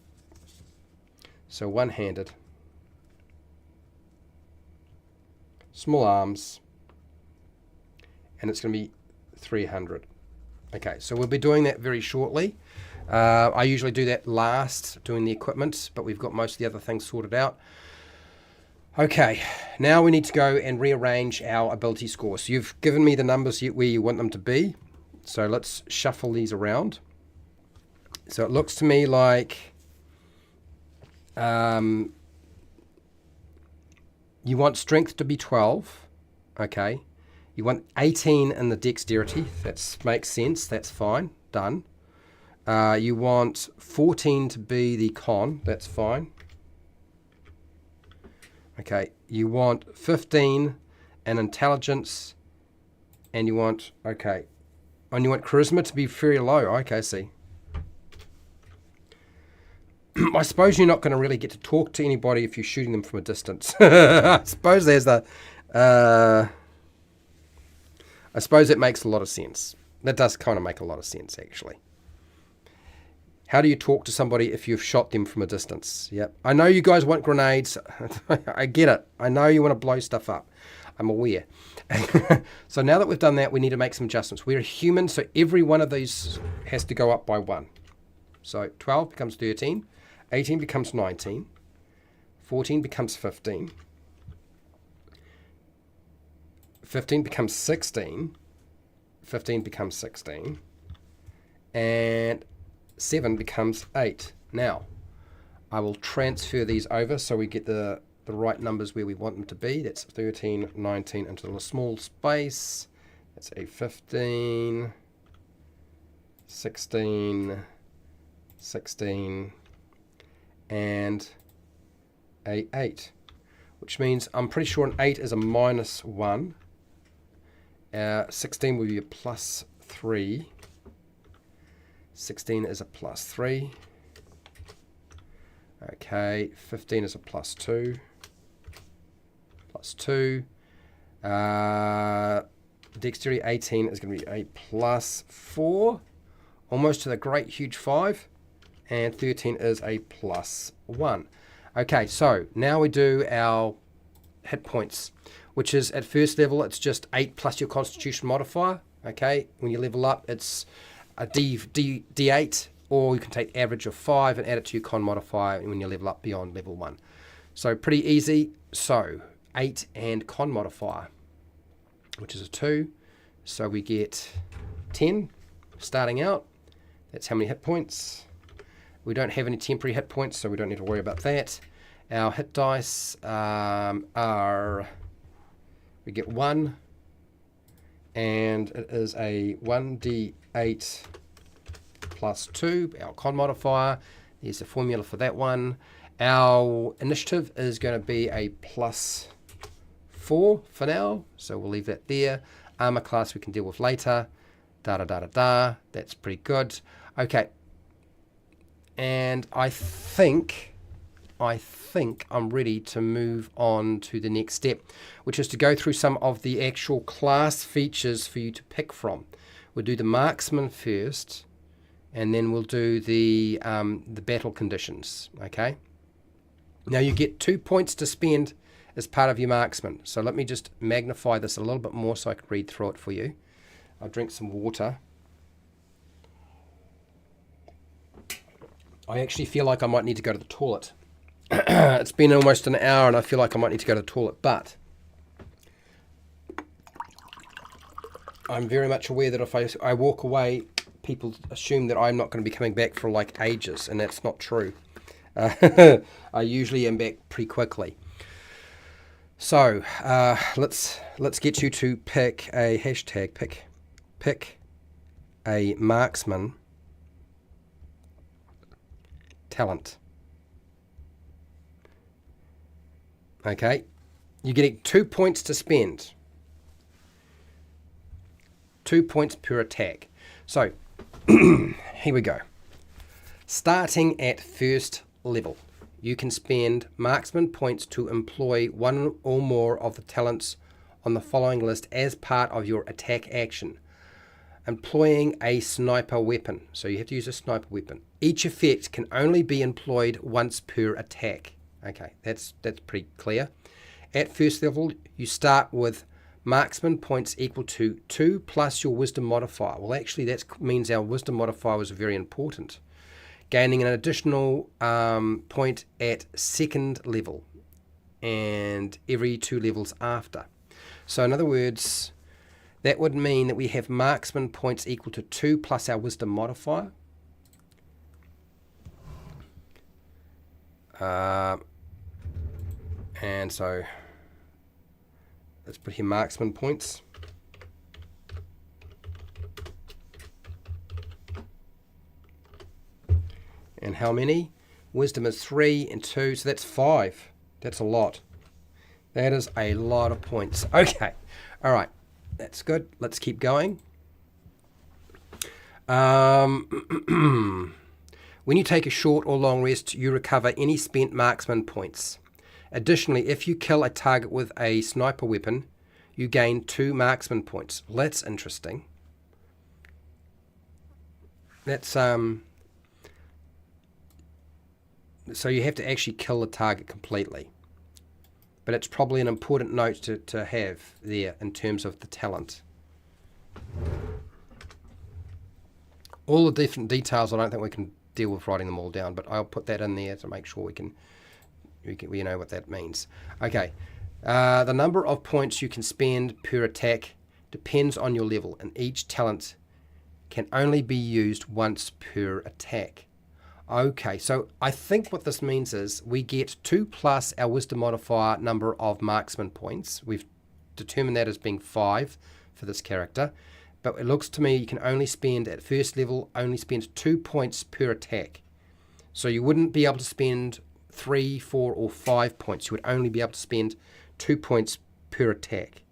Speaker 1: So one-handed, small arms, and it's going to be 300. Okay, so we'll be doing that very shortly. I usually do that last, doing the equipment, but we've got most of the other things sorted out. Okay, now we need to go and rearrange our ability score. So you've given me the numbers where you want them to be. So let's shuffle these around. So it looks to me like you want strength to be 12. Okay. You want 18 in the dexterity. That makes sense. That's fine. Done. You want 14 to be the con. That's fine. Okay. You want 15 in intelligence. And you want, okay. And you want charisma to be very low. Okay, see. I suppose you're not going to really get to talk to anybody if you're shooting them from a distance. I suppose there's the... I suppose it makes a lot of sense. That does kind of make a lot of sense, actually. How do you talk to somebody if you've shot them from a distance? Yep. I know you guys want grenades. I get it. I know you want to blow stuff up. I'm aware. So now that we've done that, we need to make some adjustments. We're human, so every one of these has to go up by 1. So 12 becomes 13. 18 becomes 19. 14 becomes 15. 15 becomes 16. 15 becomes 16. And 7 becomes 8. Now, I will transfer these over so we get the right numbers where we want them to be. That's 13, 19 into the small space. That's a 15, 16, 16, and a 8. Which means I'm pretty sure an 8 is a -1. 16 will be a +3. 16 is a +3. Okay, 15 is a +2. +2. Dexterity 18 is going to be a +4. Almost to the great huge 5. And 13 is a +1. Okay, so now we do our hit points, which is at first level, it's just 8 plus your constitution modifier. Okay, when you level up, it's a D8, or you can take average of 5 and add it to your con modifier when you level up beyond level 1. So pretty easy. So 8 and con modifier, which is a 2. So we get 10 starting out. That's how many hit points. We don't have any temporary hit points, so we don't need to worry about that. Our hit dice are, we get 1, and it is a 1d8 plus 2, our con modifier. There's the formula for that one. Our initiative is going to be a +4 for now, so we'll leave that there. Armor class we can deal with later. That's pretty good. Okay, and I think I'm ready to move on to the next step, which is to go through some of the actual class features for you to pick from. We'll do the marksman first, and then we'll do the battle conditions. Okay. Now you get 2 points to spend as part of your marksman. So let me just magnify this a little bit more so I can read through it for you. I'll drink some water. I actually feel like I might need to go to the toilet. It's been almost an hour and I feel like I might need to go to the toilet, but I'm very much aware that if I walk away, people assume that I'm not going to be coming back for like ages, and that's not true. I usually am back pretty quickly. So let's get you to pick a hashtag, pick a marksman talent. Okay, you're getting 2 points to spend. 2 points per attack. So here we go. Starting at first level, you can spend marksman points to employ one or more of the talents on the following list as part of your attack action. Employing a sniper weapon. So you have to use a sniper weapon. Each effect can only be employed once per attack. Okay, that's pretty clear. At first level, you start with marksman points equal to 2 plus your wisdom modifier. Well, actually, that means our wisdom modifier was very important. Gaining an additional point at second level and every 2 levels after. So in other words, that would mean that we have marksman points equal to 2 plus our wisdom modifier. And so let's put here marksman points. And how many? Wisdom is 3 and 2, so that's 5. That's a lot. That is a lot of points. Okay, all right, that's good. Let's keep going. When you take a short or long rest, you recover any spent marksman points. Additionally, if you kill a target with a sniper weapon, you gain 2 marksman points. Well, that's interesting. That's So you have to actually kill the target completely. But it's probably an important note to have there in terms of the talent. All the different details, I don't think we can deal with writing them all down, but I'll put that in there to make sure we know what that means. Okay, the number of points you can spend per attack depends on your level, and each talent can only be used once per attack. Okay, so I think what this means is we get 2 plus our wisdom modifier number of marksman points. We've determined that as being 5 for this character. But it looks to me you can only spend, at first level, only spend 2 points per attack. So you wouldn't be able to spend 3, 4, or 5 points. You would only be able to spend 2 points per attack.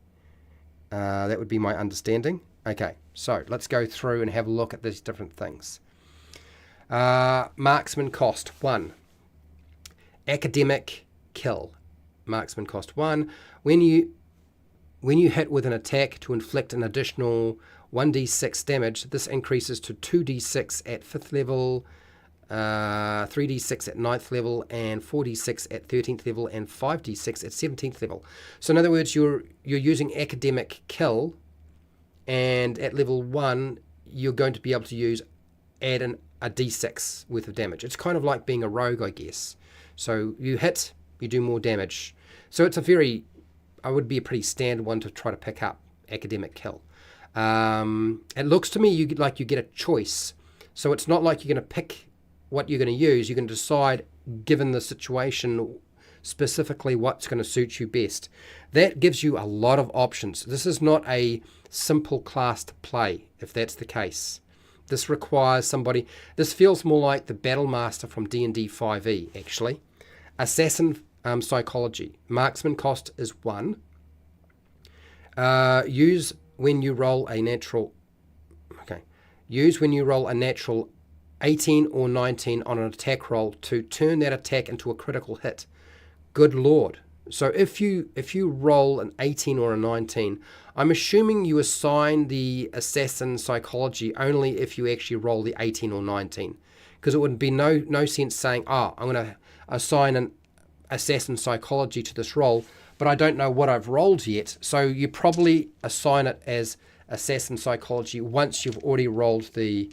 Speaker 1: That would be my understanding. Okay, so let's go through and have a look at these different things. Marksman cost 1. Academic kill. Marksman cost 1. When you hit with an attack to inflict an additional 1d6 damage, this increases to 2d6 at 5th level, 3d6 at 9th level, and 4d6 at 13th level, and 5d6 at 17th level. So in other words, you're using academic kill, and at level 1, you're going to be able to add a d6 worth of damage. It's kind of like being a rogue, I guess. So you hit, you do more damage. So it's I would be a pretty standard one to try to pick up, academic kill. It looks to me like you get a choice. So it's not like you're going to pick what you're going to use. You can decide, given the situation, specifically what's going to suit you best. That gives you a lot of options. This is not a simple class to play, if that's the case. This requires somebody... This feels more like the Battle Master from D&D 5e, actually. Assassin psychology. Marksman cost is 1. Use when you roll a natural 18 or 19 on an attack roll to turn that attack into a critical hit. Good lord. So if you roll an 18 or a 19, I'm assuming you assign the assassin psychology only if you actually roll the 18 or 19, because it would be no sense saying, I'm going to assign an assassin psychology to this roll, but I don't know what I've rolled yet. So you probably assign it as assassin psychology once you've already rolled the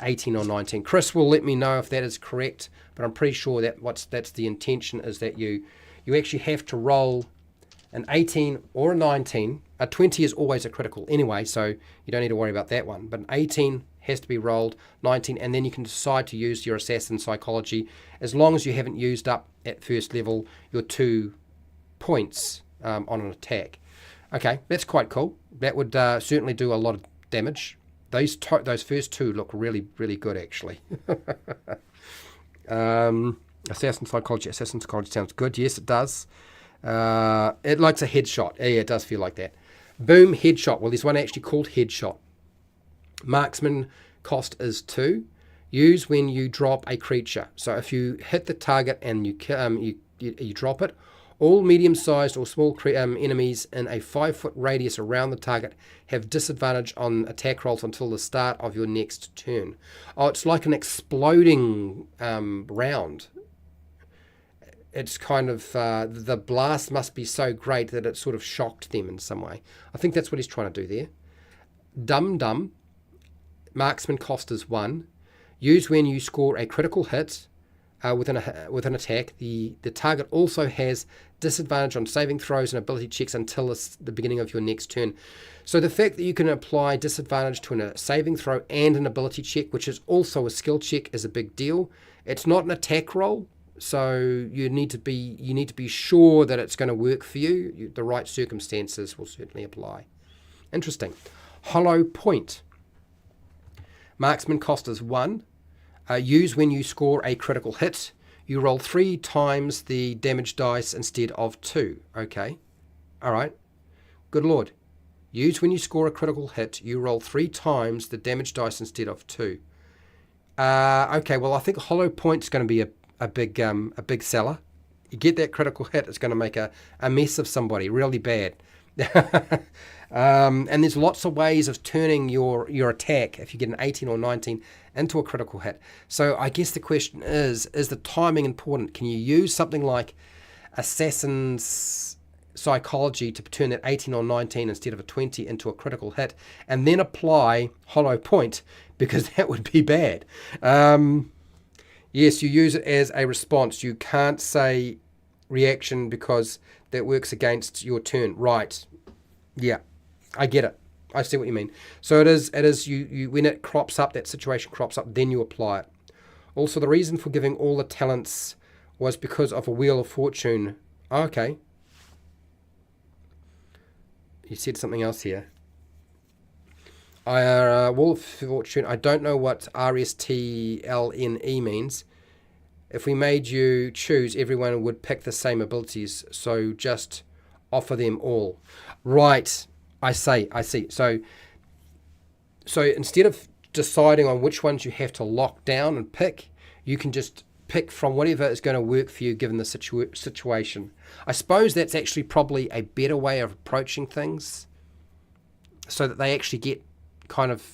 Speaker 1: 18 or 19. Chris will let me know if that is correct, but I'm pretty sure that's the intention, is that you actually have to roll an 18 or a 19. A 20 is always a critical anyway, so you don't need to worry about that one. But an 18 has to be rolled, 19, and then you can decide to use your assassin psychology as long as you haven't used up at first level your 2 points on an attack. Okay, that's quite cool. That would certainly do a lot of damage. Those first 2 look really, really good, actually. Assassin psychology sounds good. Yes, it does. It likes a headshot. Yeah, it does feel like that. Boom, headshot. Well, there's one actually called headshot. Marksman cost is 2. Use when you drop a creature. So if you hit the target and you drop it, all medium-sized or small enemies in a 5-foot radius around the target have disadvantage on attack rolls until the start of your next turn. Oh, it's like an exploding round. It's kind of, the blast must be so great that it sort of shocked them in some way. I think that's what he's trying to do there. Dum. Marksman cost is 1. Use when you score a critical hit with an attack. The target also has disadvantage on saving throws and ability checks until the beginning of your next turn. So the fact that you can apply disadvantage to a saving throw and an ability check, which is also a skill check, is a big deal. It's not an attack roll, so you need to be sure that it's going to work for you. The right circumstances will certainly apply. Interesting. Hollow point. Marksman cost is 1. Use when you score a critical hit. You roll 3 times the damage dice instead of 2. Okay. All right. Good lord. Use when you score a critical hit. You roll 3 times the damage dice instead of 2. Okay, well, I think hollow point's going to be a big seller. You get that critical hit, it's going to make a mess of somebody really bad. And there's lots of ways of turning your attack, if you get an 18 or 19, into a critical hit. So I guess the question is the timing important? Can you use something like Assassin's Psychology to turn that 18 or 19 instead of a 20 into a critical hit, and then apply Hollow Point? Because that would be bad. Yes, you use it as a response. You can't say reaction because that works against your turn. Right. Yeah, I get it. I see what you mean. So it is you when it crops up, that situation crops up, then you apply it. Also, the reason for giving all the talents was because of a Wheel of Fortune. Okay. You said something else here. Wheel of Fortune, I don't know what RSTLNE means. If we made you choose, everyone would pick the same abilities, so just offer them all. Right, I see. So instead of deciding on which ones you have to lock down and pick, you can just pick from whatever is going to work for you given the situation. I suppose that's actually probably a better way of approaching things so that they actually get kind of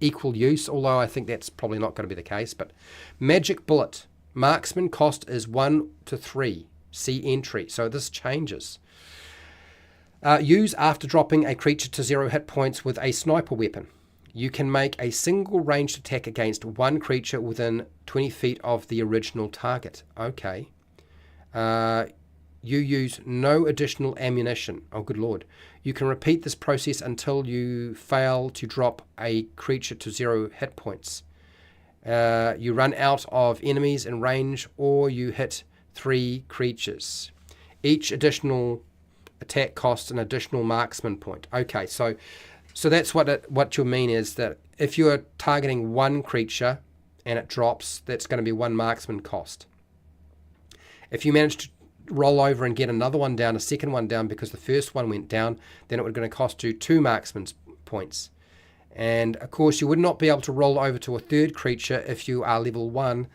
Speaker 1: equal use, although I think that's probably not going to be the case. But Magic Bullet, marksman cost is 1 to 3. See entry. So this changes. Use after dropping a creature to 0 hit points with a sniper weapon. You can make a single ranged attack against one creature within 20 feet of the original target. Okay. You use no additional ammunition. Oh, good lord. You can repeat this process until you fail to drop a creature to 0 hit points. You run out of enemies in range, or you hit 3 creatures. Each additional attack costs an additional marksman point. Okay, so that's what you mean is that if you are targeting one creature and it drops, that's going to be 1 marksman cost. If you manage to roll over and get another one down, a second one down because the first one went down, then it would going to cost you 2 marksman's points. And of course you would not be able to roll over to a third creature if you are level 1,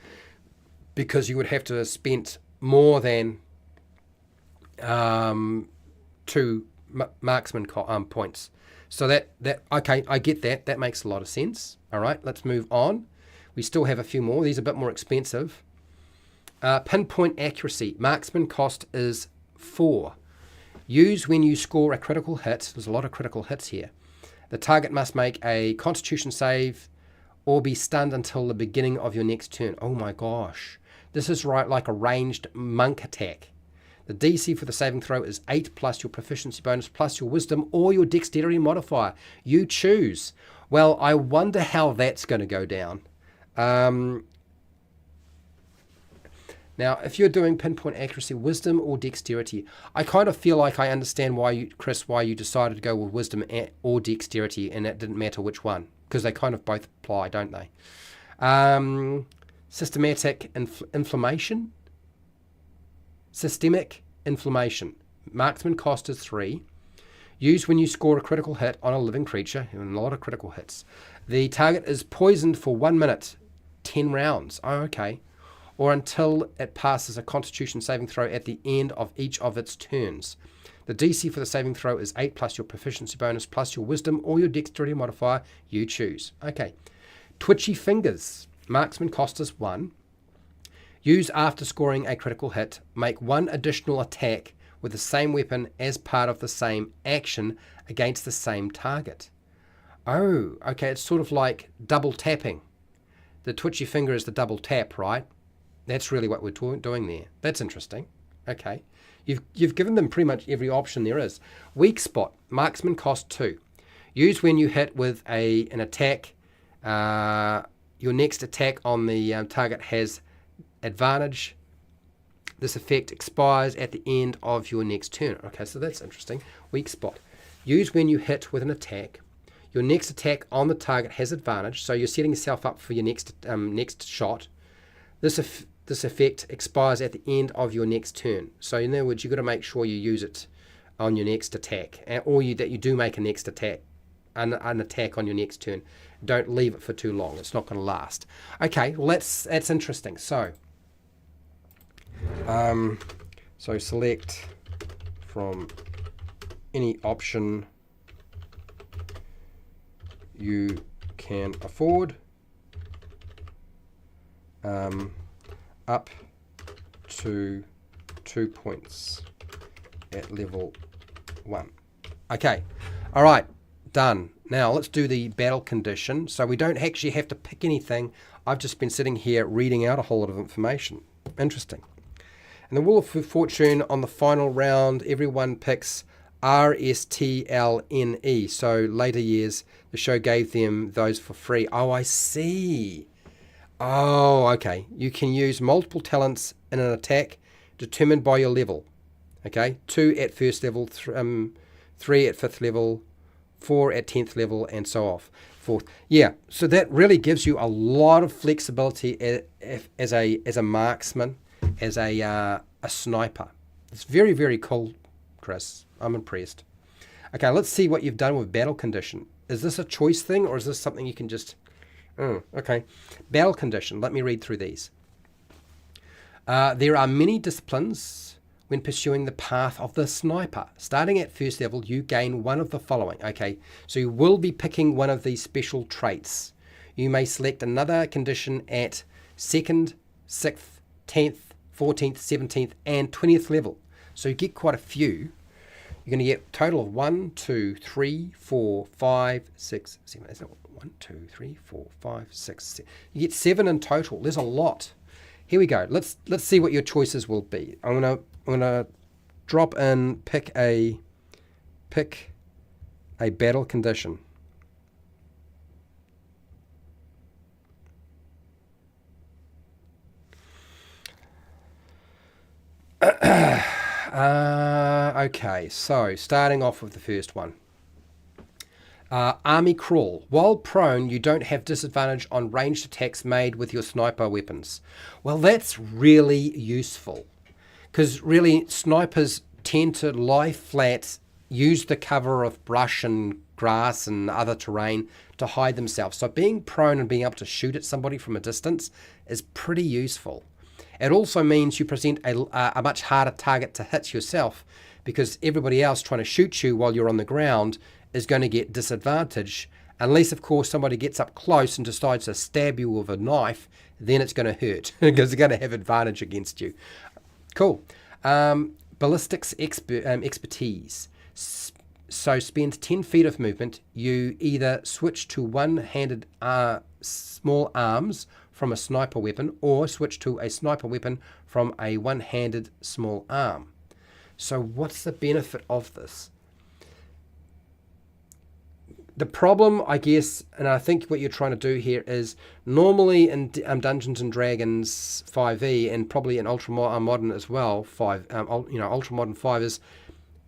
Speaker 1: because you would have to have spent more than 2 marksman points. So that okay, I get that. That makes a lot of sense. All right, let's move on. We still have a few more. These are a bit more expensive. Pinpoint accuracy. Marksman cost is 4. Use when you score a critical hit. There's a lot of critical hits here. The target must make a Constitution save or be stunned until the beginning of your next turn. Oh my gosh. This is right like a ranged monk attack. The DC for the saving throw is 8 plus your proficiency bonus plus your wisdom or your dexterity modifier. You choose. Well, I wonder how that's going to go down. Now, if you're doing pinpoint accuracy, wisdom or dexterity, I kind of feel like I understand why you decided to go with wisdom or dexterity, and it didn't matter which one, because they kind of both apply, don't they? Systemic inflammation. Marksman cost is 3. Used when you score a critical hit on a living creature, and a lot of critical hits. The target is poisoned for 1 minute, 10 rounds. Oh, okay. Or until it passes a Constitution saving throw at the end of each of its turns. The DC for the saving throw is 8 plus your proficiency bonus plus your wisdom or your dexterity modifier. You choose. Okay. Twitchy fingers. Marksman cost is 1. Use after scoring a critical hit. Make 1 additional attack with the same weapon as part of the same action against the same target. Oh, okay. It's sort of like double tapping. The twitchy finger is the double tap, right? That's really what we're doing there. That's interesting. Okay. You've given them pretty much every option there is. Weak spot. Marksman cost 2. Use when you hit with an attack. Your next attack on the target has advantage. This effect expires at the end of your next turn. Okay, so that's interesting. Weak spot. Use when you hit with an attack. Your next attack on the target has advantage, so you're setting yourself up for your next shot. This effect expires at the end of your next turn. So in other words, you've got to make sure you use it on your next attack, or that you do make a next attack, an attack on your next turn. Don't leave it for too long. It's not going to last. Okay, well that's interesting. So select from any option you can afford, up to 2 points at level 1. Okay, all right, done. Now let's do the battle condition. So we don't actually have to pick anything. I've just been sitting here reading out a whole lot of information. Interesting. And the Wheel of Fortune on the final round, everyone picks RSTLNE. So later years, the show gave them those for free. Oh, I see. Oh, okay. You can use multiple talents in an attack determined by your level. Okay, 2 at first level, 3 at 5th level, 4 at 10th level, and so off. Forth. Yeah, so that really gives you a lot of flexibility as a marksman, as a sniper. It's very, very cool, Chris. I'm impressed. Okay, let's see what you've done with battle condition. Is this a choice thing, or is this something you can just... okay. Battle condition. Let me read through these. There are many disciplines when pursuing the path of the sniper. Starting at first level, you gain one of the following. Okay, so you will be picking one of these special traits. You may select another condition at 2nd, 6th, 10th, 14th, 17th, and 20th level. So you get quite a few. You're going to get a total of 1, 2, 3, 4, 5, 6, 7. Is that 1, 2, 3, 4, 5, 6, 7? You get 7 in total. There's a lot. Here we go. Let's see what your choices will be. I'm gonna drop in pick a battle condition. Okay, so starting off with the first one. Army Crawl. While prone, you don't have disadvantage on ranged attacks made with your sniper weapons. Well, that's really useful, because really snipers tend to lie flat, use the cover of brush and grass and other terrain to hide themselves. So being prone and being able to shoot at somebody from a distance is pretty useful. It also means you present a much harder target to hit yourself, because everybody else trying to shoot you while you're on the ground is going to get disadvantage, unless of course somebody gets up close and decides to stab you with a knife. Then it's going to hurt because they're going to have advantage against you. Cool. Ballistics expertise. So spend 10 feet of movement. You either switch to one-handed small arms from a sniper weapon, or switch to a sniper weapon from a one-handed small arm. So what's the benefit of this? The problem, I guess, and I think what you're trying to do here is, normally in Dungeons and Dragons 5e, and probably in ULTRAMODERN as well, ULTRAMODERN 5 is,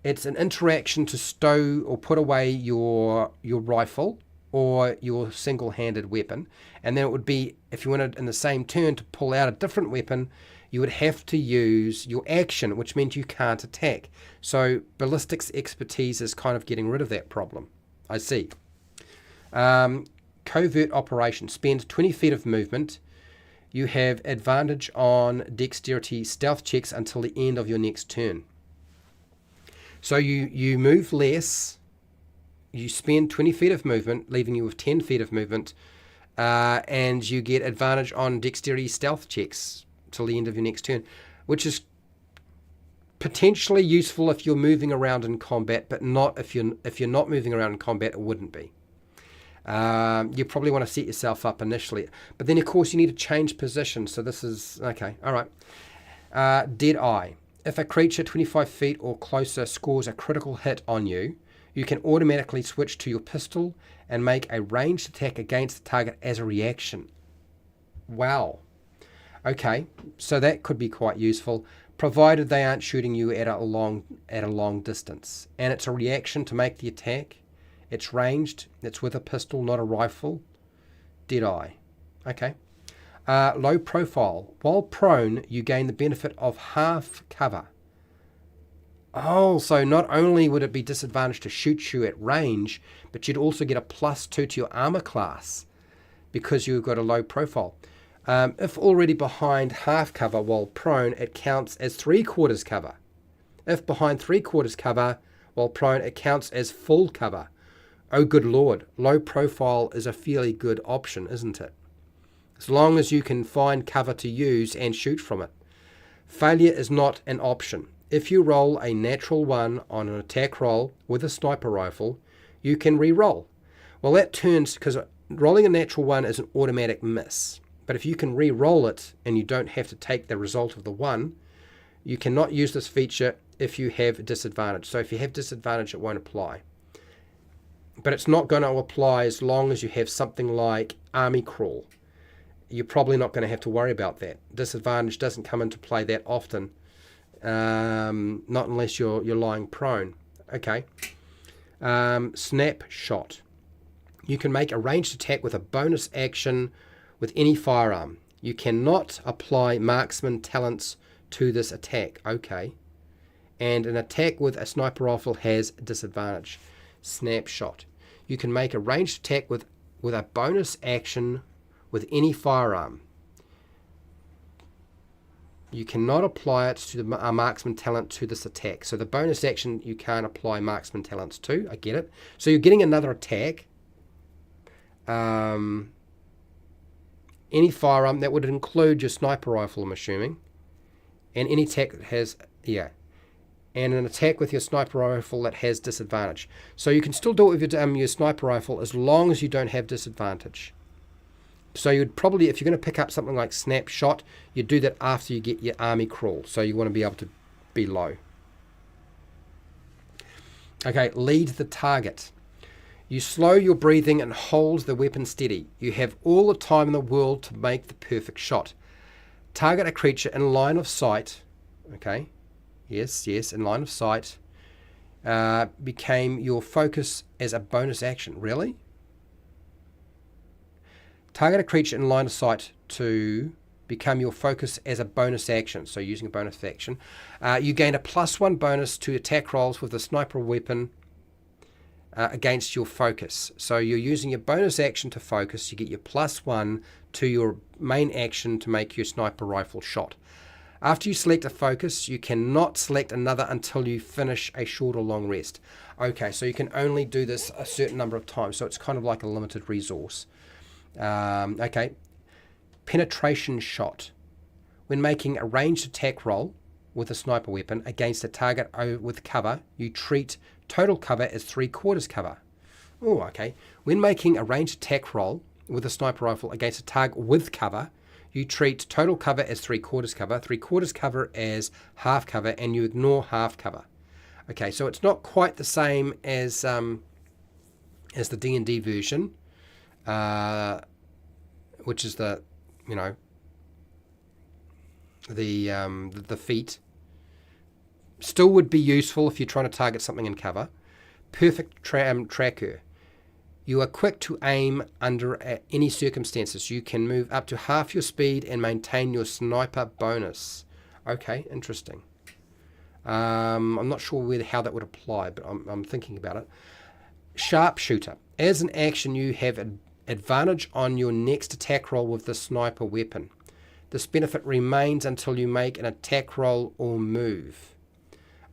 Speaker 1: it's an interaction to stow or put away your rifle or your single-handed weapon, and then it would be, if you wanted in the same turn to pull out a different weapon, you would have to use your action, which means you can't attack. So ballistics expertise is kind of getting rid of that problem. I see. Covert operation. Spend 20 feet of movement. You have advantage on dexterity stealth checks until the end of your next turn. So you move less. You spend 20 feet of movement, leaving you with 10 feet of movement, and you get advantage on dexterity stealth checks till the end of your next turn, which is potentially useful if you're moving around in combat, but not if you're not moving around in combat. It wouldn't be. You probably want to set yourself up initially, but then of course you need to change position. So this is okay. All right. Dead Eye. If a creature 25 feet or closer scores a critical hit on you, you can automatically switch to your pistol and make a ranged attack against the target as a reaction. Wow. Okay, so that could be quite useful, provided they aren't shooting you at a long distance. And it's a reaction to make the attack. It's ranged. It's with a pistol, not a rifle. Dead Eye. Okay. Low profile. While prone, you gain the benefit of half cover. Oh, so not only would it be disadvantaged to shoot you at range, but you'd also get a +2 to your armor class because you've got a low profile. If already behind half cover while prone, it counts as 3/4 cover. If behind 3/4 cover while prone, it counts as full cover. Oh, good Lord. Low profile is a fairly good option, isn't it? As long as you can find cover to use and shoot from it. Failure is not an option. If you roll a natural 1 on an attack roll with a sniper rifle, you can re-roll. Well, that turns, because rolling a natural 1 is an automatic miss. But if you can re-roll it and you don't have to take the result of the 1, you cannot use this feature if you have a disadvantage. So if you have disadvantage, it won't apply. But it's not going to apply as long as you have something like army crawl. You're probably not going to have to worry about that. Disadvantage doesn't come into play that often, not unless you're lying prone. Okay. Snapshot. You can make a ranged attack with a bonus action with any firearm. You cannot apply marksman talents to this attack. Okay. And an attack with a sniper rifle has disadvantage. Snapshot. You can make a ranged attack with a bonus action with any firearm. You cannot apply it to a marksman talent to this attack. So the bonus action you can't apply marksman talents to. I get it. So you're getting another attack. Any firearm, that would include your sniper rifle, I'm assuming. And any attack that has, yeah. And an attack with your sniper rifle that has disadvantage. So you can still do it with your sniper rifle as long as you don't have disadvantage. So you'd probably, if you're going to pick up something like Snapshot, you'd do that after you get your army crawl. So you want to be able to be low. Okay, lead the target. You slow your breathing and hold the weapon steady. You have all the time in the world to make the perfect shot. Target a creature in line of sight. Okay, yes, in line of sight. Became your focus as a bonus action. Really? Target a creature in line of sight to become your focus as a bonus action. So using a bonus action. You gain a +1 bonus to attack rolls with a sniper weapon against your focus. So you're using your bonus action to focus. You get your +1 to your main action to make your sniper rifle shot. After you select a focus, you cannot select another until you finish a short or long rest. Okay, so you can only do this a certain number of times. So it's kind of like a limited resource. Okay, penetration shot. When making a ranged attack roll with a sniper weapon against a target with cover, you treat total cover as 3/4 cover. Oh, okay. When making a ranged attack roll with a sniper rifle against a target with cover, you treat total cover as 3/4 cover, 3/4 cover as half cover, and you ignore half cover. Okay, so it's not quite the same as the D&D version. Which is the feat. Still would be useful if you're trying to target something in cover. Perfect tracker. You are quick to aim under any circumstances. You can move up to half your speed and maintain your sniper bonus. Okay, interesting. I'm not sure how that would apply, but I'm thinking about it. Sharpshooter. As an action, you have advantage on your next attack roll with the sniper weapon. This benefit remains until you make an attack roll or move.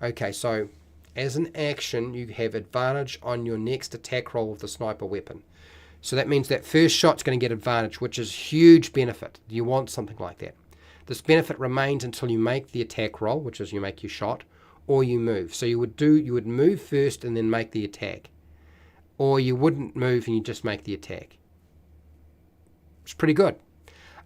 Speaker 1: Okay, so as an action, you have advantage on your next attack roll with the sniper weapon. So that means that first shot's going to get advantage, which is huge benefit. You want something like that. This benefit remains until you make the attack roll, which is you make your shot, or you move. So you would move first and then make the attack. Or you wouldn't move and you just make the attack. It's pretty good.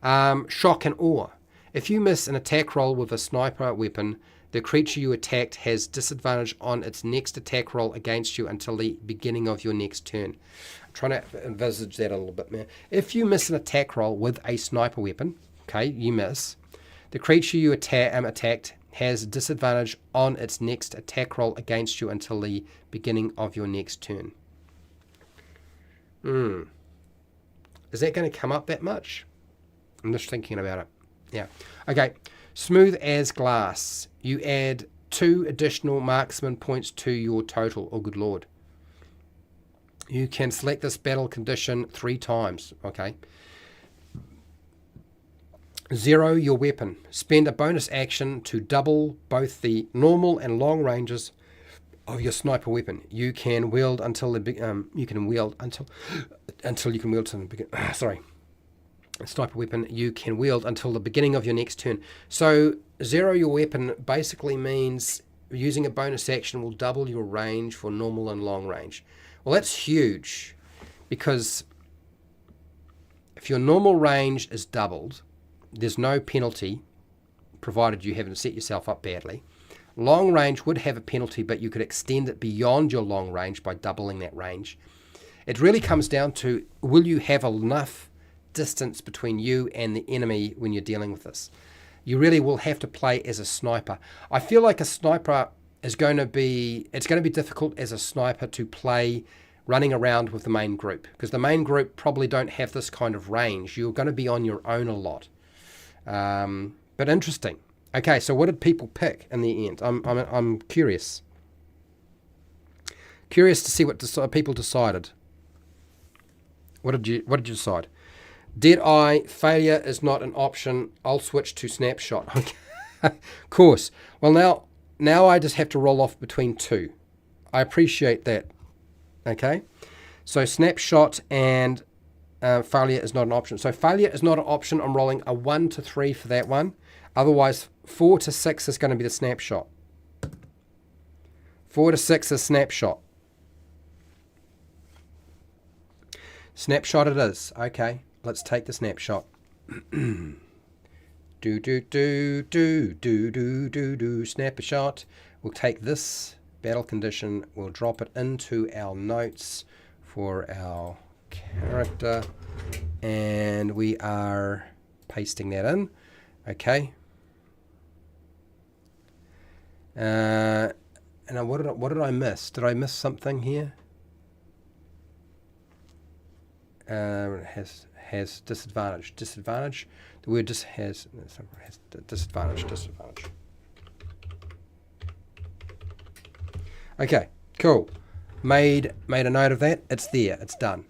Speaker 1: Shock and awe. If you miss an attack roll with a sniper weapon, the creature you attacked has disadvantage on its next attack roll against you until the beginning of your next turn. I'm trying to envisage that a little bit more. If you miss an attack roll with a sniper weapon, okay, you miss, the creature you attacked has disadvantage on its next attack roll against you until the beginning of your next turn. Is that going to come up that much? I'm just thinking about it. Yeah. Okay. Smooth as glass. You add 2 additional marksman points to your total. Oh, good Lord. You can select this battle condition 3 times. Okay. Zero your weapon. Spend a bonus action to double both the normal and long ranges of your sniper weapon. You can wield until the you can wield until you can wield to the begin. Sorry, sniper weapon you can wield until the beginning of your next turn. So zero your weapon basically means using a bonus action will double your range for normal and long range. Well, that's huge, because if your normal range is doubled, there's no penalty, provided you haven't set yourself up badly. Long range would have a penalty, but you could extend it beyond your long range by doubling that range. It really comes down to, will you have enough distance between you and the enemy when you're dealing with this? You really will have to play as a sniper. I feel like a sniper is going to be, it's going to be difficult as a sniper to play running around with the main group, because the main group probably don't have this kind of range. You're going to be on your own a lot. But interesting. Okay, so what did people pick in the end? I'm curious. Curious to see what people decided. What did you decide? Dead eye, failure is not an option. I'll switch to snapshot. Okay. Of course. Well, now I just have to roll off between two. I appreciate that. Okay. So snapshot and failure is not an option. So failure is not an option. I'm rolling a 1 to 3 for that one. Otherwise, 4 to 6 is going to be the snapshot. 4 to 6 is snapshot. Snapshot it is. Okay, let's take the snapshot. Snap a shot. We'll take this battle condition. We'll drop it into our notes for our character. And we are pasting that in. Okay. And what did I miss? Did I miss something here? Has disadvantage. Disadvantage. The word just has disadvantage. Disadvantage. Okay. Cool. Made a note of that. It's there. It's done.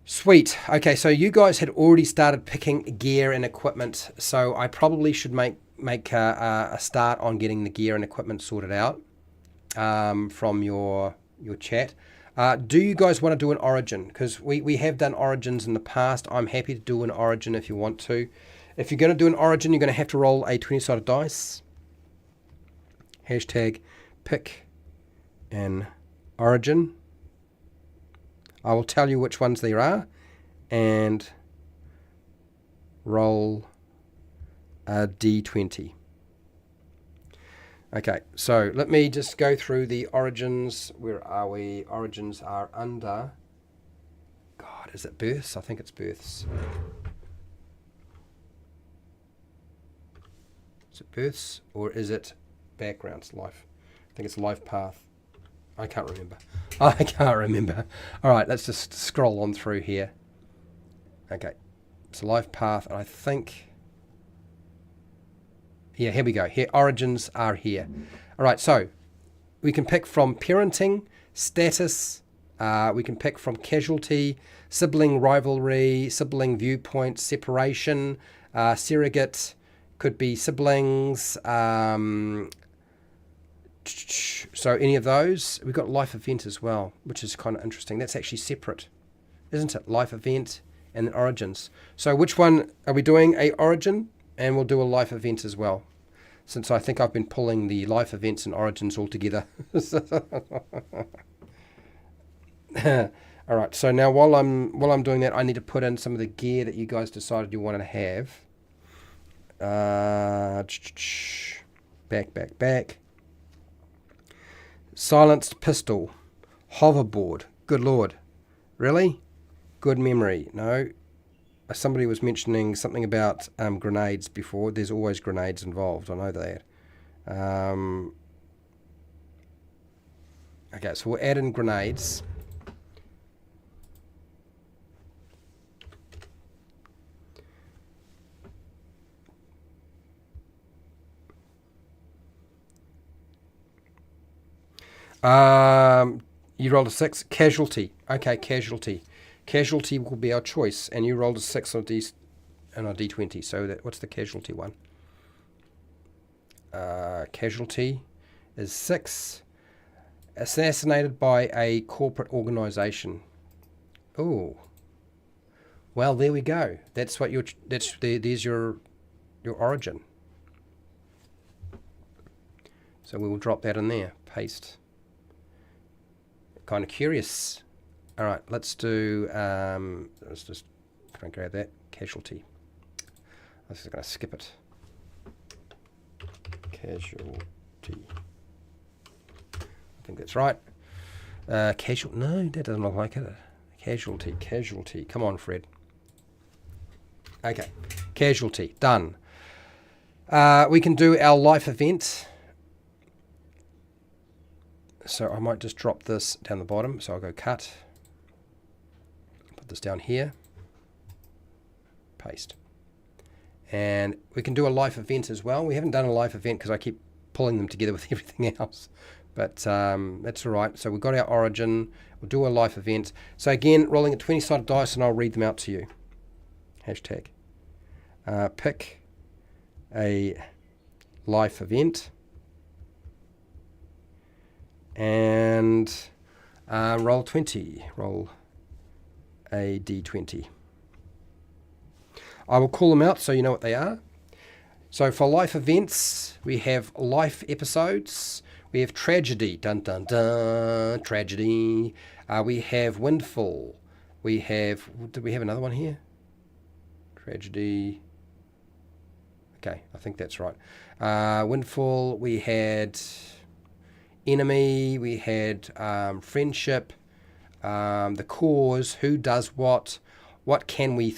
Speaker 1: Sweet. Okay. So you guys had already started picking gear and equipment. So I probably should make a start on getting the gear and equipment sorted out from your chat. Do you guys want to do an origin? Because we have done origins in the past. I'm happy to do an origin if you want to. If you're going to do an origin, you're going to have to roll a 20-sided dice. Hashtag pick an origin. I will tell you which ones there are. And roll a d20. Okay, so let me just go through the origins. Where are we? Origins are under... God, is it births? I think it's births. Is it births or is it backgrounds, life? I think it's life path. I can't remember. I can't remember. All right, let's just scroll on through here. Okay, it's life path, and I think... Yeah, here we go. Here, origins are here. All right, so we can pick from parenting, status, we can pick from casualty, sibling rivalry, sibling viewpoint, separation, surrogate, could be siblings. So any of those. We've got life event as well, which is kind of interesting. That's actually separate, isn't it? Life event and then origins. So which one are we doing? A origin? And we'll do a life event as well, since I think I've been pulling the life events and origins all together. All right. So now while I'm doing that, I need to put in some of the gear that you guys decided you wanted to have. Back. Silenced pistol, hoverboard. Good Lord, really? Good memory. No. Somebody was mentioning something about grenades before. There's always grenades involved. I know that. Okay, so we'll add in grenades. You rolled a 6. Casualty. Okay, casualty. Casualty will be our choice, and you rolled a 6 on a D20. So what's the casualty one? Casualty is 6. Assassinated by a corporate organization. Oh. Well, there we go. That's what there's your origin. So we will drop that in there. Paste. Kind of curious. All right, let's do. Let's just try and grab that casualty. I'm just going to skip it. Casualty. I think that's right. No, that doesn't look like it. Casualty. Come on, Fred. Okay, casualty, done. We can do our life event. So I might just drop this down the bottom. So I'll go cut. Put this down here. Paste. And we can do a life event as well. We haven't done a life event because I keep pulling them together with everything else. But that's all right. So we've got our origin. We'll do a life event. So again, rolling a 20-sided dice, and I'll read them out to you. Hashtag. Pick a life event. And roll 20. Roll a d20. I will call them out so you know what they are. So for life events, we have life episodes. We have tragedy. Dun, dun, dun. Tragedy. We have windfall. We have... Did we have another one here? Tragedy. Okay, I think that's right. Windfall. We had enemy. We had friendship. The cause. Who does what? What can be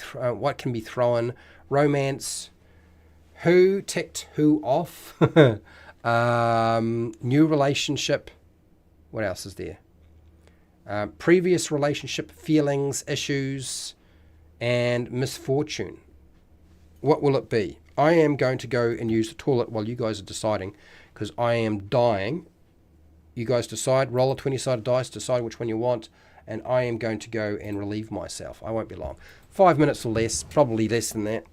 Speaker 1: thrown? Romance. Who ticked who off? New relationship. What else is there? Previous relationship, feelings, issues, and misfortune. What will it be? I am going to go and use the toilet while you guys are deciding, because I am dying. You guys decide, roll a 20-sided dice, decide which one you want, and I am going to go and relieve myself. I won't be long. 5 minutes or less, probably less than that.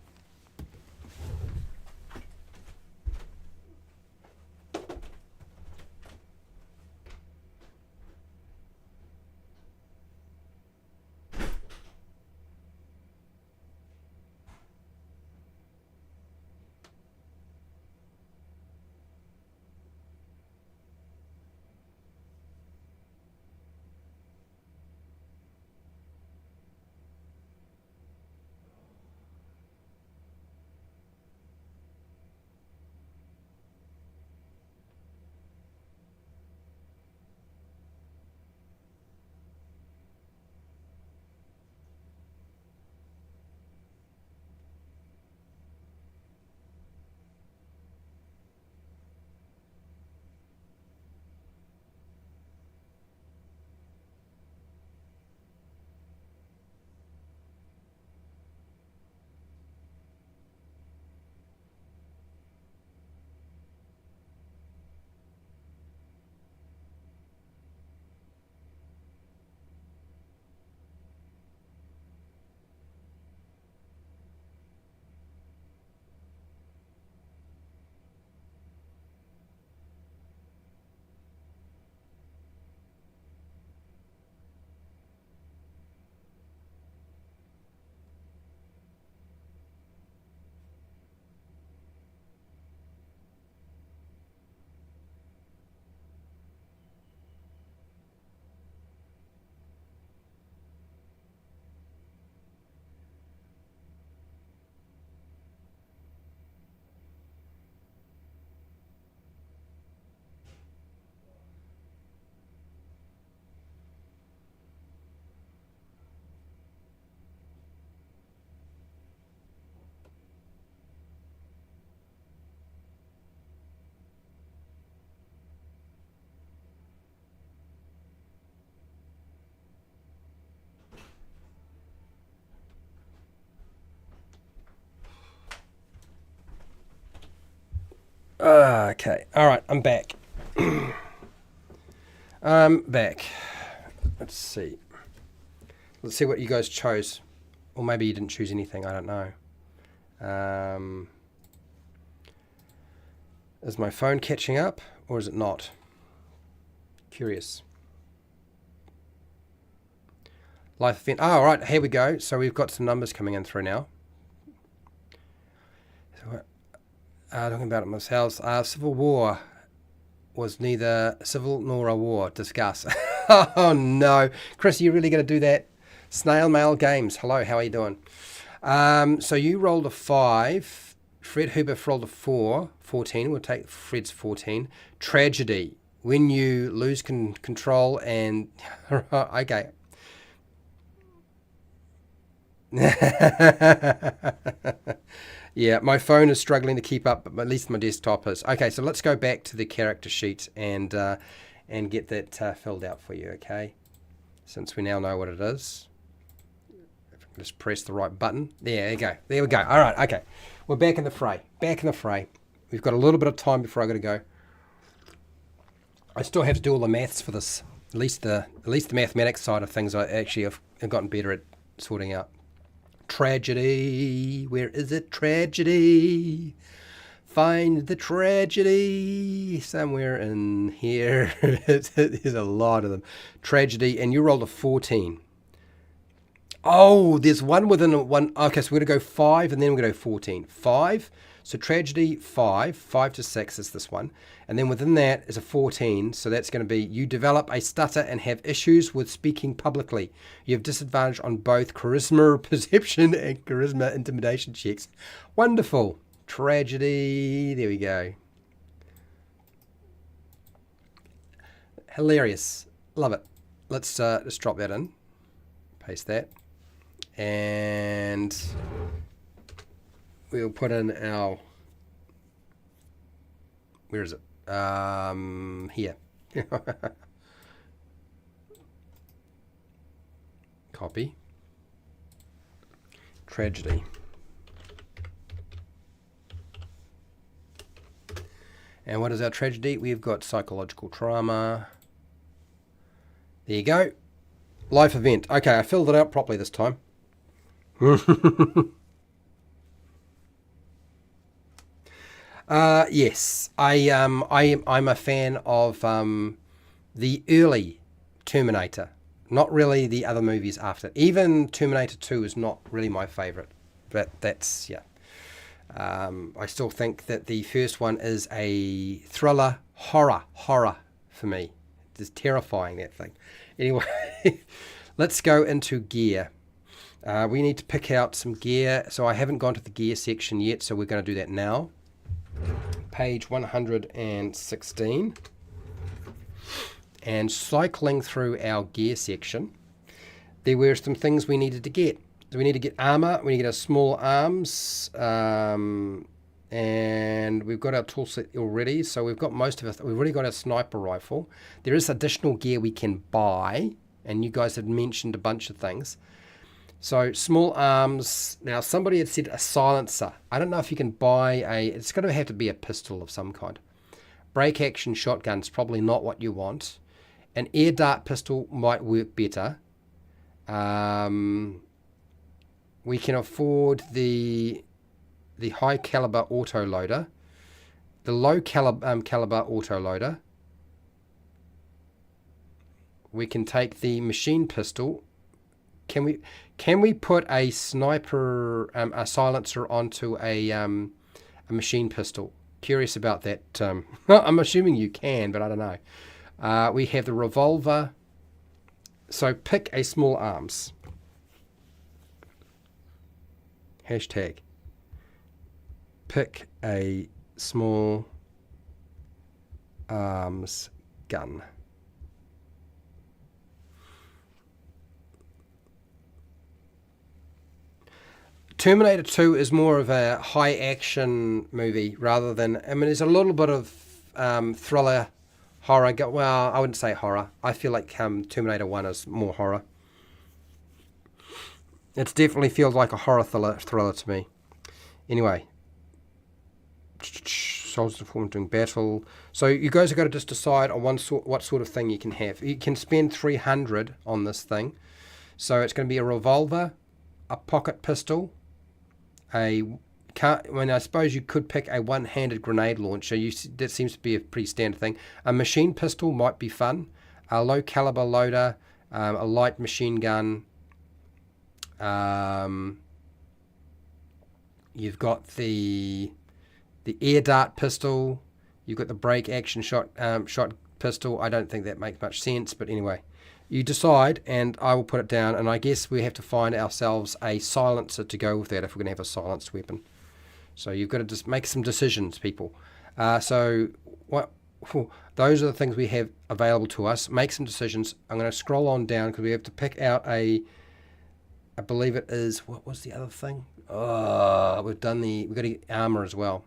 Speaker 1: Okay, all right, I'm back. I'm back. Let's see. Let's see what you guys chose. Or maybe you didn't choose anything, I don't know. Is my phone catching up, or is it not? Curious. Life event. Oh, all right, here we go. So we've got some numbers coming in through now. So, talking about it myself. Civil War was neither civil nor a war. Discuss. Oh, no. Chris, are you really going to do that? Snail Mail Games. Hello, how are you doing? So you rolled a 5. Fred Huber rolled a 4. 14. We'll take Fred's 14. Tragedy. When you lose control and... Okay. Yeah, my phone is struggling to keep up, but at least my desktop is. Okay, so let's go back to the character sheet and get that filled out for you, okay? Since we now know what it is. If I can just press the right button. There you go. There we go. All right, okay. We're back in the fray. Back in the fray. We've got a little bit of time before I got to go. I still have to do all the maths for this. At least the mathematics side of things I actually have gotten better at sorting out. Tragedy. Where is it? Tragedy. Find the tragedy. Somewhere in here. There's a lot of them. Tragedy. And you rolled a 14. Oh, there's one within one. Okay, so we're going to go 5 and then we're going to go 14. 5. So tragedy 5. 5 to 6 is this one. And then within that is a 14. So that's going to be you develop a stutter and have issues with speaking publicly. You have disadvantage on both charisma perception and charisma intimidation checks. Wonderful. Tragedy. There we go. Hilarious. Love it. Let's just drop that in. Paste that. And we'll put in our... Where is it? Here. Copy. Tragedy. And what is our tragedy? We've got psychological trauma. There you go. Life event. Okay, I filled it out properly this time. Yes, I'm a fan of the early Terminator, not really the other movies after. Even Terminator 2 is not really my favorite, but that's, yeah. I still think that the first one is a thriller, horror for me. It's terrifying, that thing. Anyway, let's go into gear. We need to pick out some gear. So I haven't gone to the gear section yet, so we're going to do that now. Page 116. And cycling through our gear section, there were some things we needed to get. So we need to get armor, we need to get our small arms, and we've got our tool set already, so we've got most of it. We've already got our sniper rifle. There is additional gear we can buy, and you guys had mentioned a bunch of things. So small arms. Now somebody had said a silencer. I don't know if you can buy it's going to have to be a pistol of some kind. Break action shotgun's probably not what you want. An air dart pistol might work better. We can afford the high caliber autoloader, the low caliber autoloader. We can take the machine pistol. Can we put a sniper, a silencer onto a machine pistol? Curious about that. I'm assuming you can, but I don't know. We have the revolver. So pick a small arms. Hashtag. Pick a small arms gun. Terminator 2 is more of a high action movie rather than, I mean, there's a little bit of thriller, horror. Well, I wouldn't say horror. I feel like Terminator 1 is more horror. It definitely feels like a horror thriller to me. Anyway. Soldiers perform during battle. So you guys have got to just decide on what sort of thing you can have. You can spend 300 on this thing. So it's going to be a revolver, a pocket pistol, I suppose you could pick a one-handed grenade launcher. That seems to be a pretty standard thing. A machine pistol might be fun. a low caliber loader, a light machine gun. You've got the air dart pistol. You've got the break action shot pistol. I don't think that makes much sense, but anyway, you decide, and I will put it down. And I guess we have to find ourselves a silencer to go with that if we're going to have a silenced weapon. So you've got to just make some decisions, people. So what? Those are the things we have available to us. Make some decisions. I'm going to scroll on down because we have to pick out I believe it is, what was the other thing? Oh, we've got to get armor as well.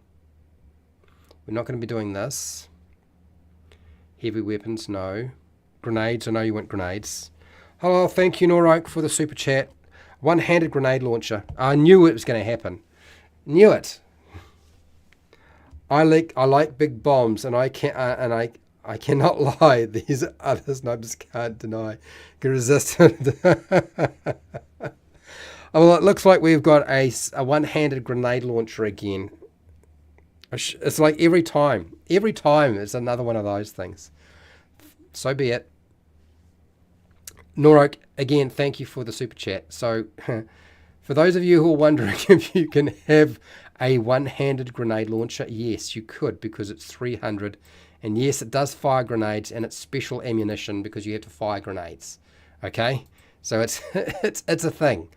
Speaker 1: We're not going to be doing this. Heavy weapons, no. Grenades, I know you want grenades. Hello, thank you, Noroak, for the super chat. One-handed grenade launcher. I knew it was going to happen. Knew it. I like big bombs, and I cannot lie. These other snipers can't deny. Can resist it. Well, it looks like we've got a one-handed grenade launcher again. It's like every time it's another one of those things. So be it. Norok, again, thank you for the super chat. So, for those of you who are wondering if you can have a one-handed grenade launcher, yes, you could, because it's 300. And yes, it does fire grenades, and it's special ammunition because you have to fire grenades. Okay? So it's it's a thing.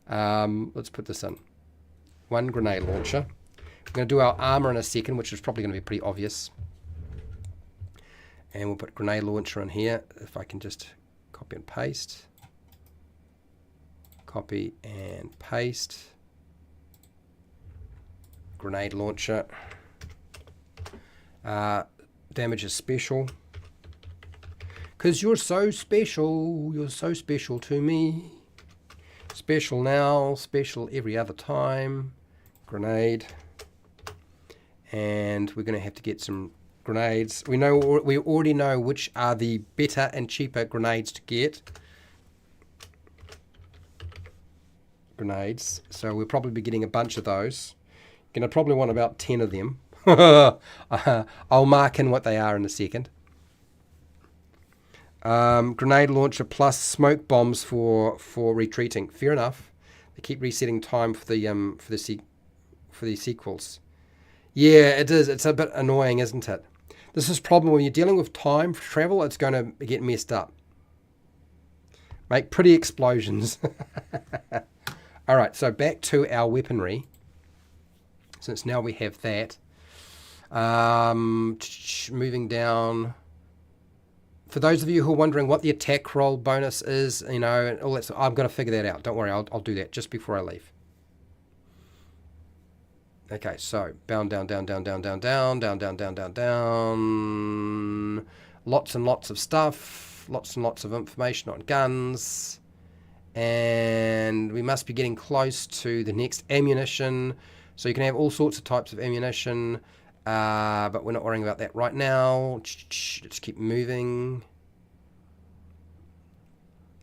Speaker 1: Let's put this in. One grenade launcher. We're going to do our armor in a second, which is probably going to be pretty obvious. And we'll put grenade launcher in here. If I can just copy and paste. Copy and paste. Grenade launcher. Damage is special. Because you're so special. You're so special to me. Special now. Special every other time. Grenade. And we're going to have to get some grenades. We already know which are the better and cheaper grenades to get. Grenades. So we'll probably be getting a bunch of those. You're going to probably want about 10 of them. I'll mark in what they are in a second. Grenade launcher plus smoke bombs for retreating. Fair enough. They keep resetting time for the sequels. Yeah, it is. It's a bit annoying, isn't it? This is a problem when you're dealing with time for travel. It's going to get messed up. Make pretty explosions. All right, so back to our weaponry. Since now we have that. Moving down. For those of you who are wondering what the attack roll bonus is, you know, and all that, I'm going to figure that out. Don't worry, I'll do that just before I leave. Okay, so down. Lots and lots of stuff. Lots and lots of information on guns. And we must be getting close to the next ammunition. So you can have all sorts of types of ammunition. But we're not worrying about that right now. Let's keep moving.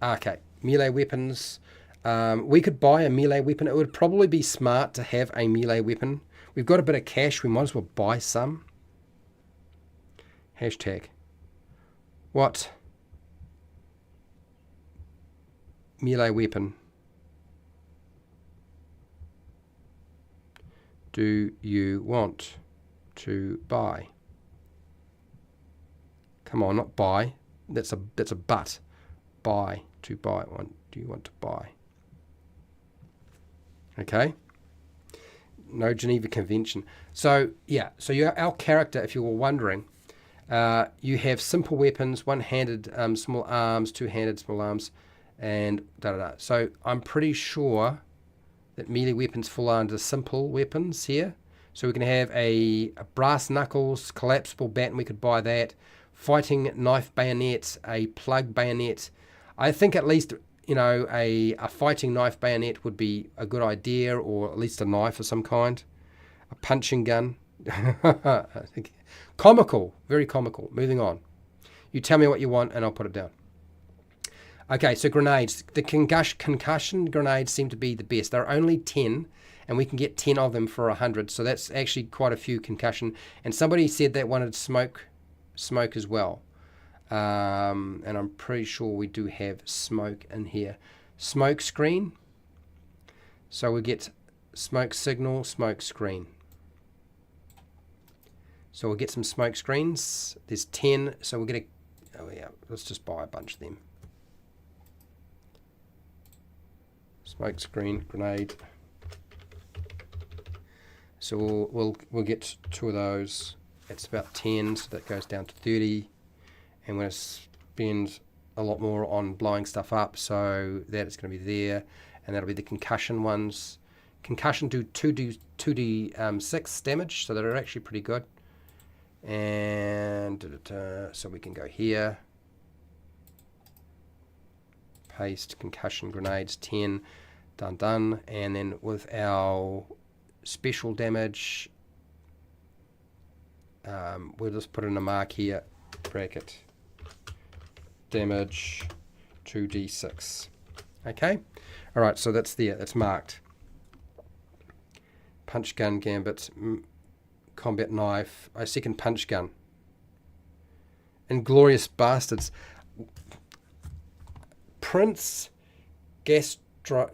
Speaker 1: Okay, melee weapons. We could buy a melee weapon. It would probably be smart to have a melee weapon. We've got a bit of cash. We might as well buy some. Hashtag. What? Melee weapon. Do you want to buy? Come on, not buy. That's a but. Buy. To buy. Do you want to buy? Okay. No Geneva Convention. So yeah. So our character, if you were wondering, you have simple weapons, one-handed small arms, two-handed small arms, and da-da-da. So I'm pretty sure that melee weapons fall under simple weapons here. So we can have a brass knuckles, collapsible baton, we could buy that. Fighting knife bayonet, a plug bayonet. I think at least, you know, a fighting knife bayonet would be a good idea, or at least a knife of some kind. A punching gun. Comical, very comical. Moving on. You tell me what you want and I'll put it down. Okay, so grenades. The concussion grenades seem to be the best. There are only 10, and we can get 10 of them for 100, so that's actually quite a few concussion. And somebody said they wanted smoke as well. And I'm pretty sure we do have smoke in here. Smoke screen. So we get smoke signal, smoke screen. So we'll get some smoke screens. There's 10, so we'll get oh yeah, let's just buy a bunch of them. Smoke screen, grenade. So we'll get 2 of those. It's about 10, so that goes down to 30. And we're going to spend a lot more on blowing stuff up, so that is going to be there. And that'll be the concussion ones. Concussion do 2d6 damage, so they're actually pretty good. And so we can go here. Paste concussion grenades 10. Done. And then with our special damage, we'll just put in a mark here. Bracket. Damage 2d6. Okay. All right. So that's there. That's marked. Punch gun, gambit, combat knife, a second punch gun. Inglorious Bastards. Prince Gastronome.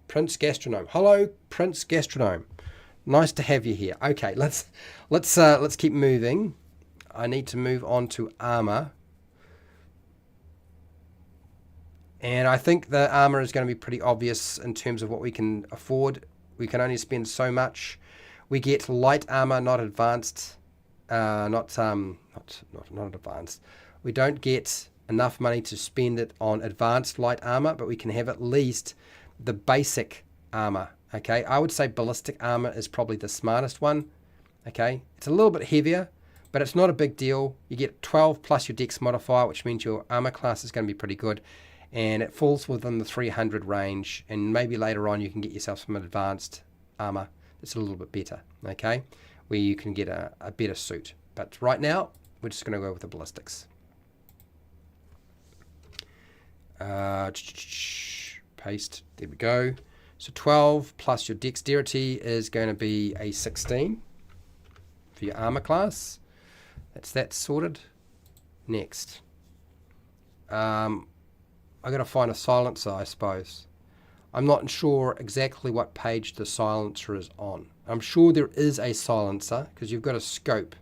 Speaker 1: Prince Gastronome. Hello, Prince Gastronome. Nice to have you here. Okay, let's keep moving. I need to move on to armor. And I think the armor is going to be pretty obvious in terms of what we can afford. We can only spend so much. We get light armor, not advanced. Not advanced. We don't get enough money to spend it on advanced light armor, but we can have at least the basic armor. Okay, I would say ballistic armor is probably the smartest one. Okay, it's a little bit heavier, but it's not a big deal. You get 12 plus your dex modifier, which means your armor class is going to be pretty good. And it falls within the 300 range, and maybe later on you can get yourself some advanced armor that's a little bit better, okay, where you can get a better suit. But right now, we're just going to go with the ballistics. Paste, there we go. So 12 plus your dexterity is going to be a 16 for your armor class. That's that sorted. Next. I got to find a silencer, I suppose. I'm not sure exactly what page the silencer is on. I'm sure there is a silencer because you've got a scope.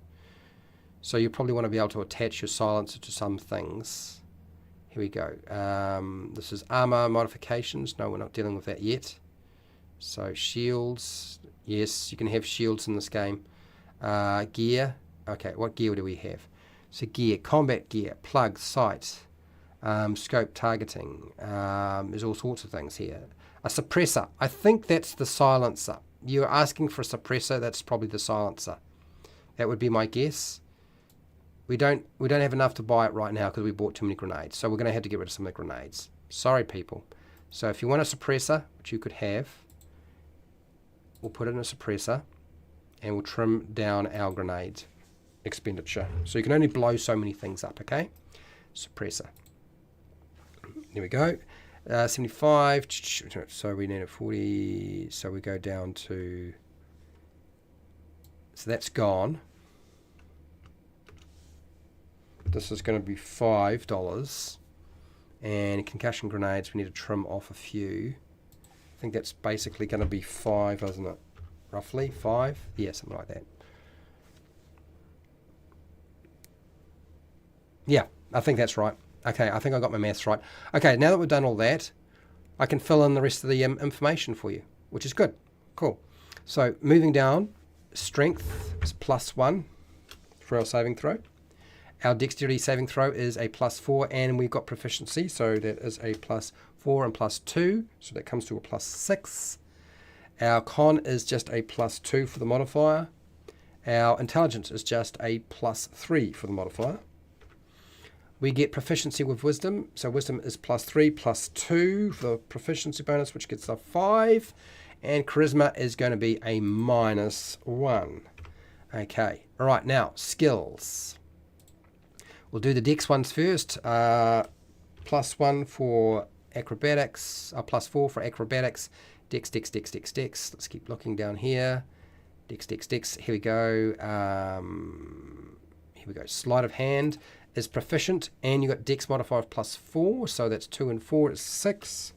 Speaker 1: So you probably want to be able to attach your silencer to some things. Here we go. This is armor modifications. No, we're not dealing with that yet. So shields. Yes, you can have shields in this game. Gear. Okay, what gear do we have? So gear, combat gear, plug, sight. Scope targeting. There's all sorts of things here. A suppressor. I think that's the silencer. You're asking for a suppressor. That's probably the silencer. That would be my guess. We don't have enough to buy it right now because we bought too many grenades. So we're going to have to get rid of some of the grenades. Sorry, people. So if you want a suppressor, which you could have, we'll put it in a suppressor and we'll trim down our grenade expenditure. So you can only blow so many things up, okay? Suppressor. There we go. 75. So we need a 40. So we go down to. So that's gone. This is going to be $5. And concussion grenades, we need to trim off a few. I think that's basically going to be 5, isn't it? Roughly 5? Yeah, something like that. Yeah, I think that's right. Okay, I think I got my maths right. Okay, now that we've done all that, I can fill in the rest of the information for you, which is good. Cool. So moving down, strength is +1 for our saving throw. Our dexterity saving throw is a +4, and we've got proficiency, so that is a +4 and +2, so that comes to a +6. Our con is just a +2 for the modifier. Our intelligence is just a +3 for the modifier. We get proficiency with wisdom, so wisdom is +3 +2 for the proficiency bonus, which gets a 5, and charisma is going to be a -1. Okay, all right, now skills. We'll do the dex ones first. +1 for acrobatics, +4 for acrobatics, dex. Let's keep looking down here. Dex, dex, dex. Here we go. Here we go. Sleight of hand is proficient, and you got dex modifier of +4, so that's 2 and 4 is 6.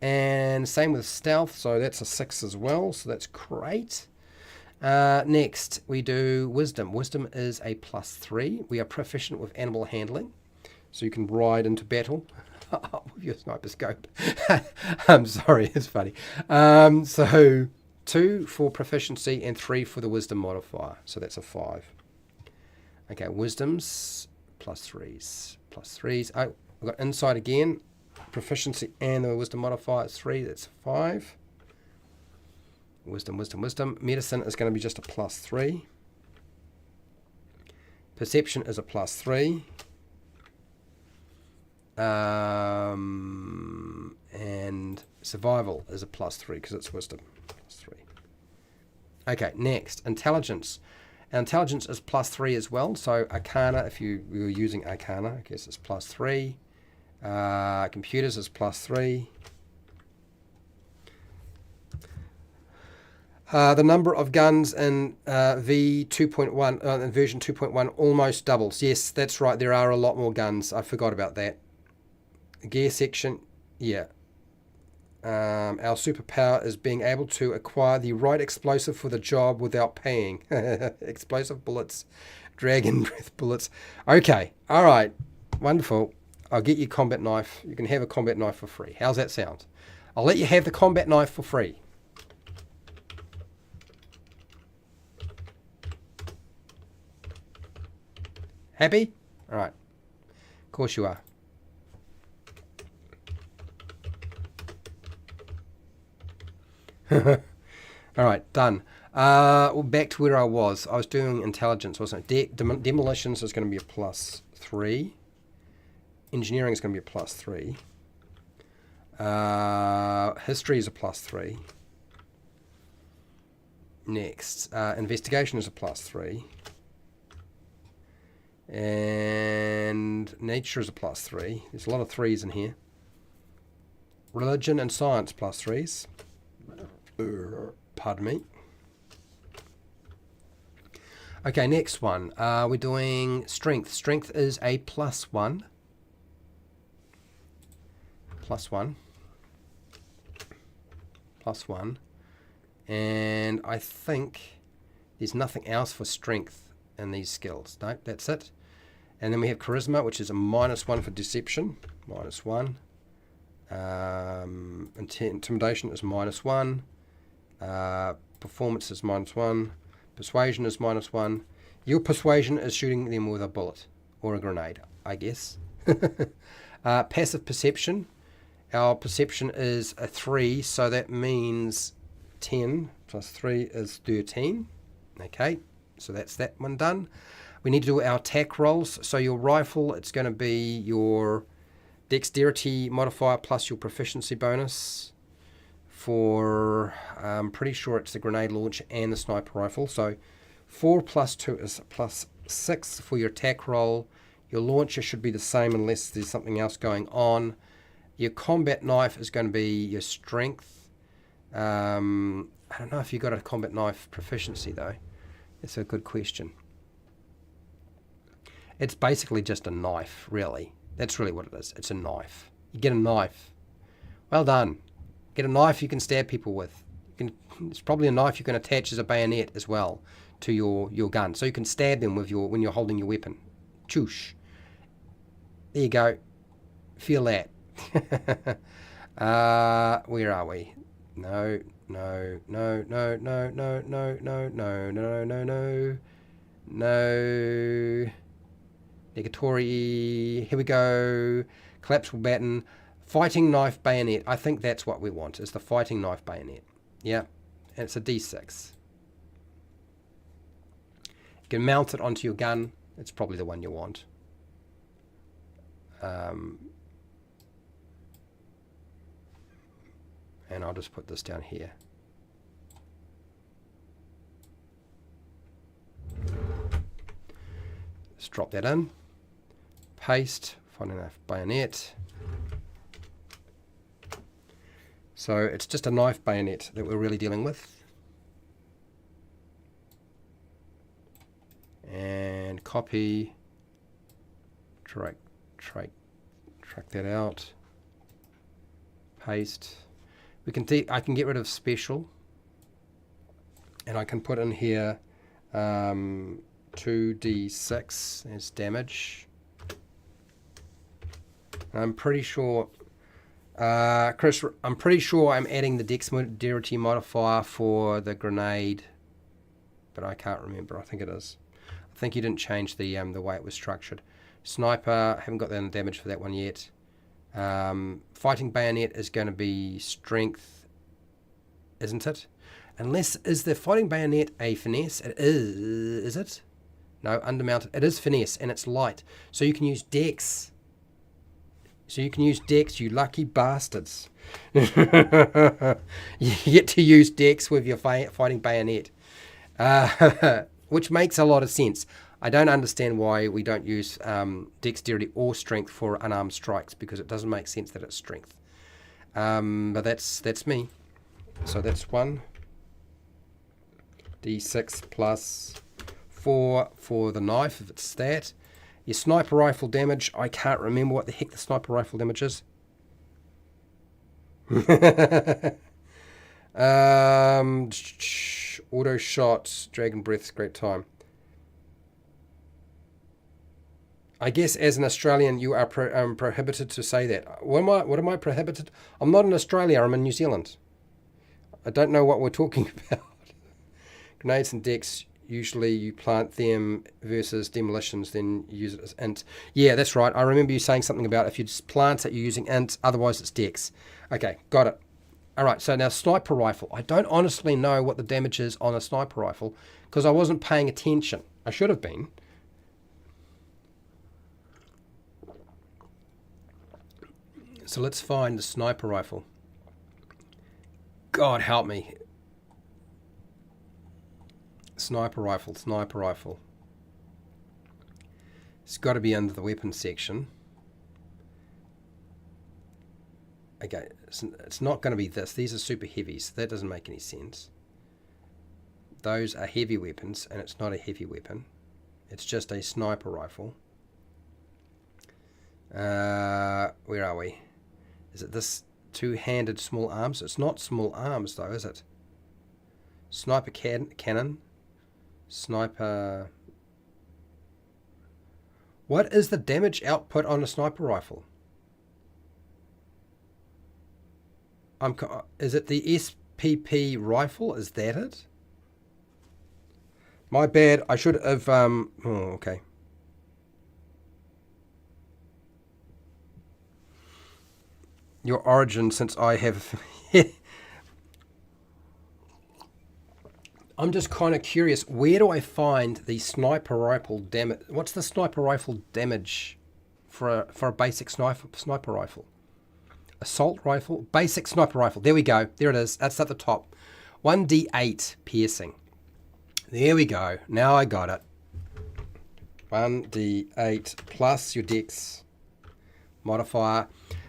Speaker 1: And same with stealth, so that's a 6 as well, so that's great. Next, we do wisdom. Wisdom is a +3. We are proficient with animal handling, so you can ride into battle with your sniper scope. I'm sorry, it's funny. So 2 for proficiency and 3 for the wisdom modifier, so that's a 5. Okay, wisdom's +3s, +3s. Oh, we've got insight again. Proficiency and the wisdom modifier is 3, that's 5. Wisdom, wisdom, wisdom. Medicine is going to be just a +3. Perception is a +3. And survival is a +3 because it's wisdom. +3. Okay, next, intelligence. Intelligence is +3 as well. So Arcana, if you were using Arcana, I guess it's +3. Computers is +3. The number of guns in V2.1 in version 2.1 almost doubles. Yes, that's right. There are a lot more guns. I forgot about that. Gear section, yeah. Our superpower is being able to acquire the right explosive for the job without paying. Explosive bullets, dragon breath bullets. Okay, all right, wonderful. I'll get you a combat knife. You can have a combat knife for free. How's that sound? I'll let you have the combat knife for free. Happy? All right. Of course you are. All right, done. Back to where I was. I was doing intelligence, wasn't it? Demolitions is going to be a +3. Engineering is going to be a +3. History is a +3. Next, investigation is a +3. And nature is a +3. There's a lot of 3s in here. Religion and science +3s. Pardon me. Okay, next one. We're doing strength. Strength is a +1. +1. +1. And I think there's nothing else for strength in these skills. No, that's it. And then we have charisma, which is a -1 for deception. -1. Intimidation is -1. Performance is -1. Persuasion is -1. Your persuasion is shooting them with a bullet or a grenade, I guess. Passive perception. Our perception is a 3, so that means 10 plus 3 is 13. Okay, so that's that one done. We need to do our attack rolls. So your rifle, it's going to be your dexterity modifier plus your proficiency bonus for, I'm pretty sure it's the grenade launcher and the sniper rifle. So 4 plus 2 is +6 for your attack roll. Your launcher should be the same unless there's something else going on. Your combat knife is going to be your strength. I don't know if you got a combat knife proficiency though. That's a good question. It's basically just a knife, really. That's really what it is. It's a knife. You get a knife. Well done. Get a knife you can stab people with. It's probably a knife you can attach as a bayonet as well to your gun. So you can stab them with when you're holding your weapon. Choosh. There you go. Feel that. Where are we? No. Negatory. Here we go. Collapsible baton. Fighting knife bayonet. I think that's what we want, is the fighting knife bayonet. Yeah. And it's a D6. You can mount it onto your gun. It's probably the one you want. And I'll just put this down here. Just drop that in. Paste. Find enough bayonet. So it's just a knife bayonet that we're really dealing with. and copy, track that out, paste. I can get rid of special, and I can put in here 2d6 as damage. I'm pretty sure, Chris, I'm pretty sure I'm adding the dexterity modifier for the grenade, but I can't remember. I think it is. I think you didn't change the way it was structured. Sniper, haven't got the damage for that one yet. Fighting bayonet is going to be strength, isn't it? Unless, is the fighting bayonet a finesse? It is it? No, undermounted. It is finesse, and it's light. So you can use dex. You lucky bastards. You get to use dex with your fighting bayonet. Which makes a lot of sense. I don't understand why we don't use dexterity or strength for unarmed strikes, because it doesn't make sense that it's strength. But that's me. So that's 1d6 plus 4 for the knife, if it's that. Your sniper rifle damage, I can't remember what the heck the sniper rifle damage is. Auto shot, dragon breath's great time. I guess as an Australian, you are prohibited to say that. What am I prohibited? I'm not in Australia, I'm in New Zealand. I don't know what we're talking about. Grenades and decks, usually you plant them versus demolitions, then you use it as int. Yeah, that's right. I remember you saying something about if you just plant it, you're using int, otherwise it's dex. Okay, got it. All right, so now sniper rifle. I don't honestly know what the damage is on a sniper rifle because I wasn't paying attention. I should have been. So let's find the sniper rifle. God help me. Sniper rifle. It's got to be under the weapons section. Okay, it's not going to be this. These are super heavy, so that doesn't make any sense. Those are heavy weapons, and it's not a heavy weapon. It's just a sniper rifle. Where are we? Is it this two-handed small arms? It's not small arms, though, is it? Sniper cannon. Sniper... What is the damage output on a sniper rifle? Is it the SPP rifle? Is that it? My bad. I should have... oh, okay. Your origin, since I have... I'm just kind of curious. Where do I find the sniper rifle damage? What's the sniper rifle damage for a basic sniper rifle? Assault rifle, basic sniper rifle. There we go. There it is. That's at the top. 1d8 piercing. There we go. Now I got it. 1d8 plus your dex modifier.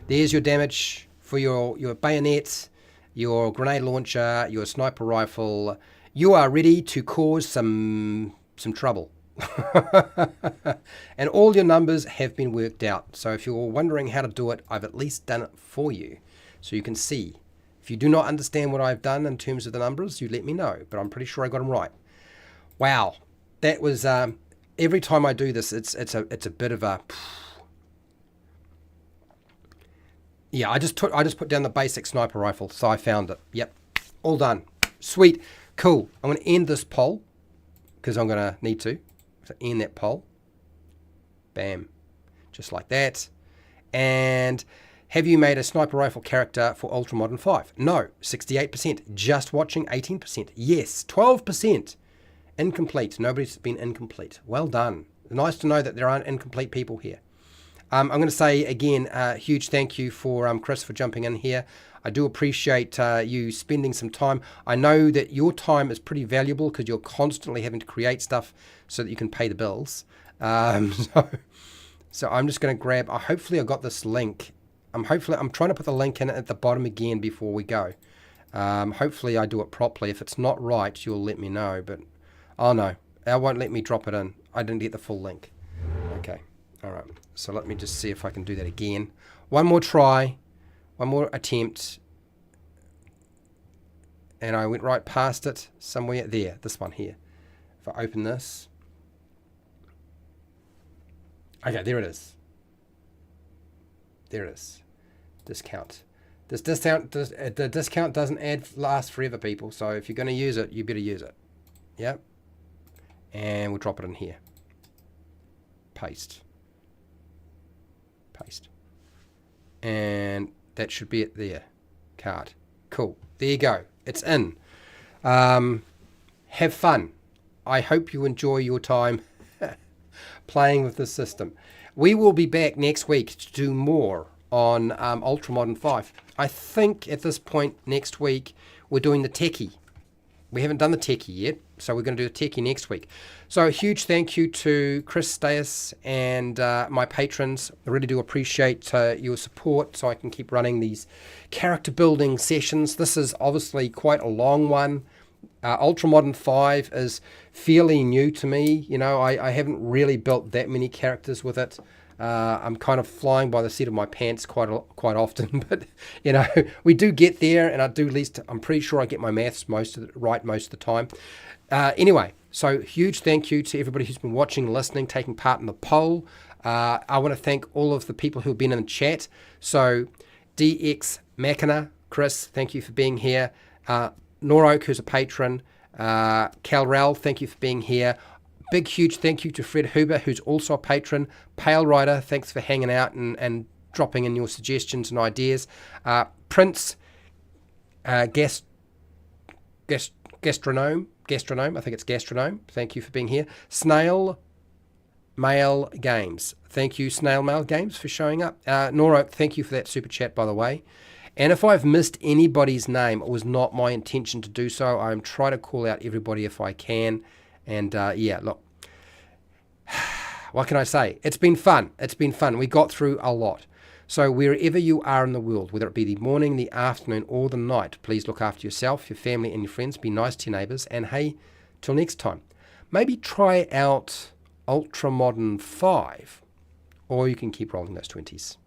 Speaker 1: There's your damage for your bayonet, your grenade launcher, your sniper rifle. You are ready to cause some trouble. And all your numbers have been worked out. So if you're wondering how to do it, I've at least done it for you. So you can see. If you do not understand what I've done in terms of the numbers, you let me know. But I'm pretty sure I got them right. Wow. That was, every time I do this, it's a bit of a... Yeah, I just put down the basic sniper rifle, so I found it. Yep. All done. Sweet. Cool. I'm going to end this poll because I'm going to need to. So end that poll. Bam. Just like that. And have you made a sniper rifle character for ULTRAMODERN 5? No. 68%. Just watching 18%. Yes. 12%. Incomplete. Nobody's been incomplete. Well done. Nice to know that there aren't incomplete people here. I'm going to say again, huge thank you for Chris for jumping in here. I do appreciate you spending some time. I know that your time is pretty valuable because you're constantly having to create stuff so that you can pay the bills. So I'm just going to grab. Hopefully I got this link. I'm trying to put the link in at the bottom again before we go. Hopefully I do it properly. If it's not right, you'll let me know. But oh no, It won't let me drop it in. I didn't get the full link. Okay. All right. So let me just see if I can do that again. One more try. One more attempt. And I went right past it somewhere there. This one here. If I open this. Okay, there it is. There it is. Discount. The discount doesn't last forever, people. So if you're going to use it, you better use it. Yep. And we'll drop it in here. Paste. Paste. And that should be it there. Card. Cool. There you go. It's in. Have fun. I hope you enjoy your time playing with this system. We will be back next week to do more on ULTRAMODERN 5. I think at this point next week we're doing the techie. We haven't done the techie yet, so we're going to do the techie next week. So a huge thank you to Chris Staius and my patrons. I really do appreciate your support so I can keep running these character building sessions. This is obviously quite a long one. ULTRAMODERN 5 is fairly new to me. You know, I haven't really built that many characters with it. I'm kind of flying by the seat of my pants quite often, but you know, we do get there, and I'm pretty sure I get my maths right most of the time. Anyway, so huge thank you to everybody who's been watching, listening, taking part in the poll. I want to thank all of the people who have been in the chat. So DX Machina, Chris, thank you for being here. Noroak, who's a patron. Calrel, thank you for being here. Big, huge thank you to Fred Huber, who's also a patron. Pale Rider, thanks for hanging out and dropping in your suggestions and ideas. Prince, Gastronome, I think it's Gastronome, thank you for being here. Snail Mail Games, thank you, Snail Mail Games, for showing up. Noroak, thank you for that super chat, by the way. And if I've missed anybody's name, it was not my intention to do so. I'm trying to call out everybody if I can. And yeah, look, what can I say? It's been fun. It's been fun. We got through a lot. So wherever you are in the world, whether it be the morning, the afternoon, or the night, please look after yourself, your family, and your friends. Be nice to your neighbours. And hey, till next time, maybe try out ULTRAMODERN 5, or you can keep rolling those 20s.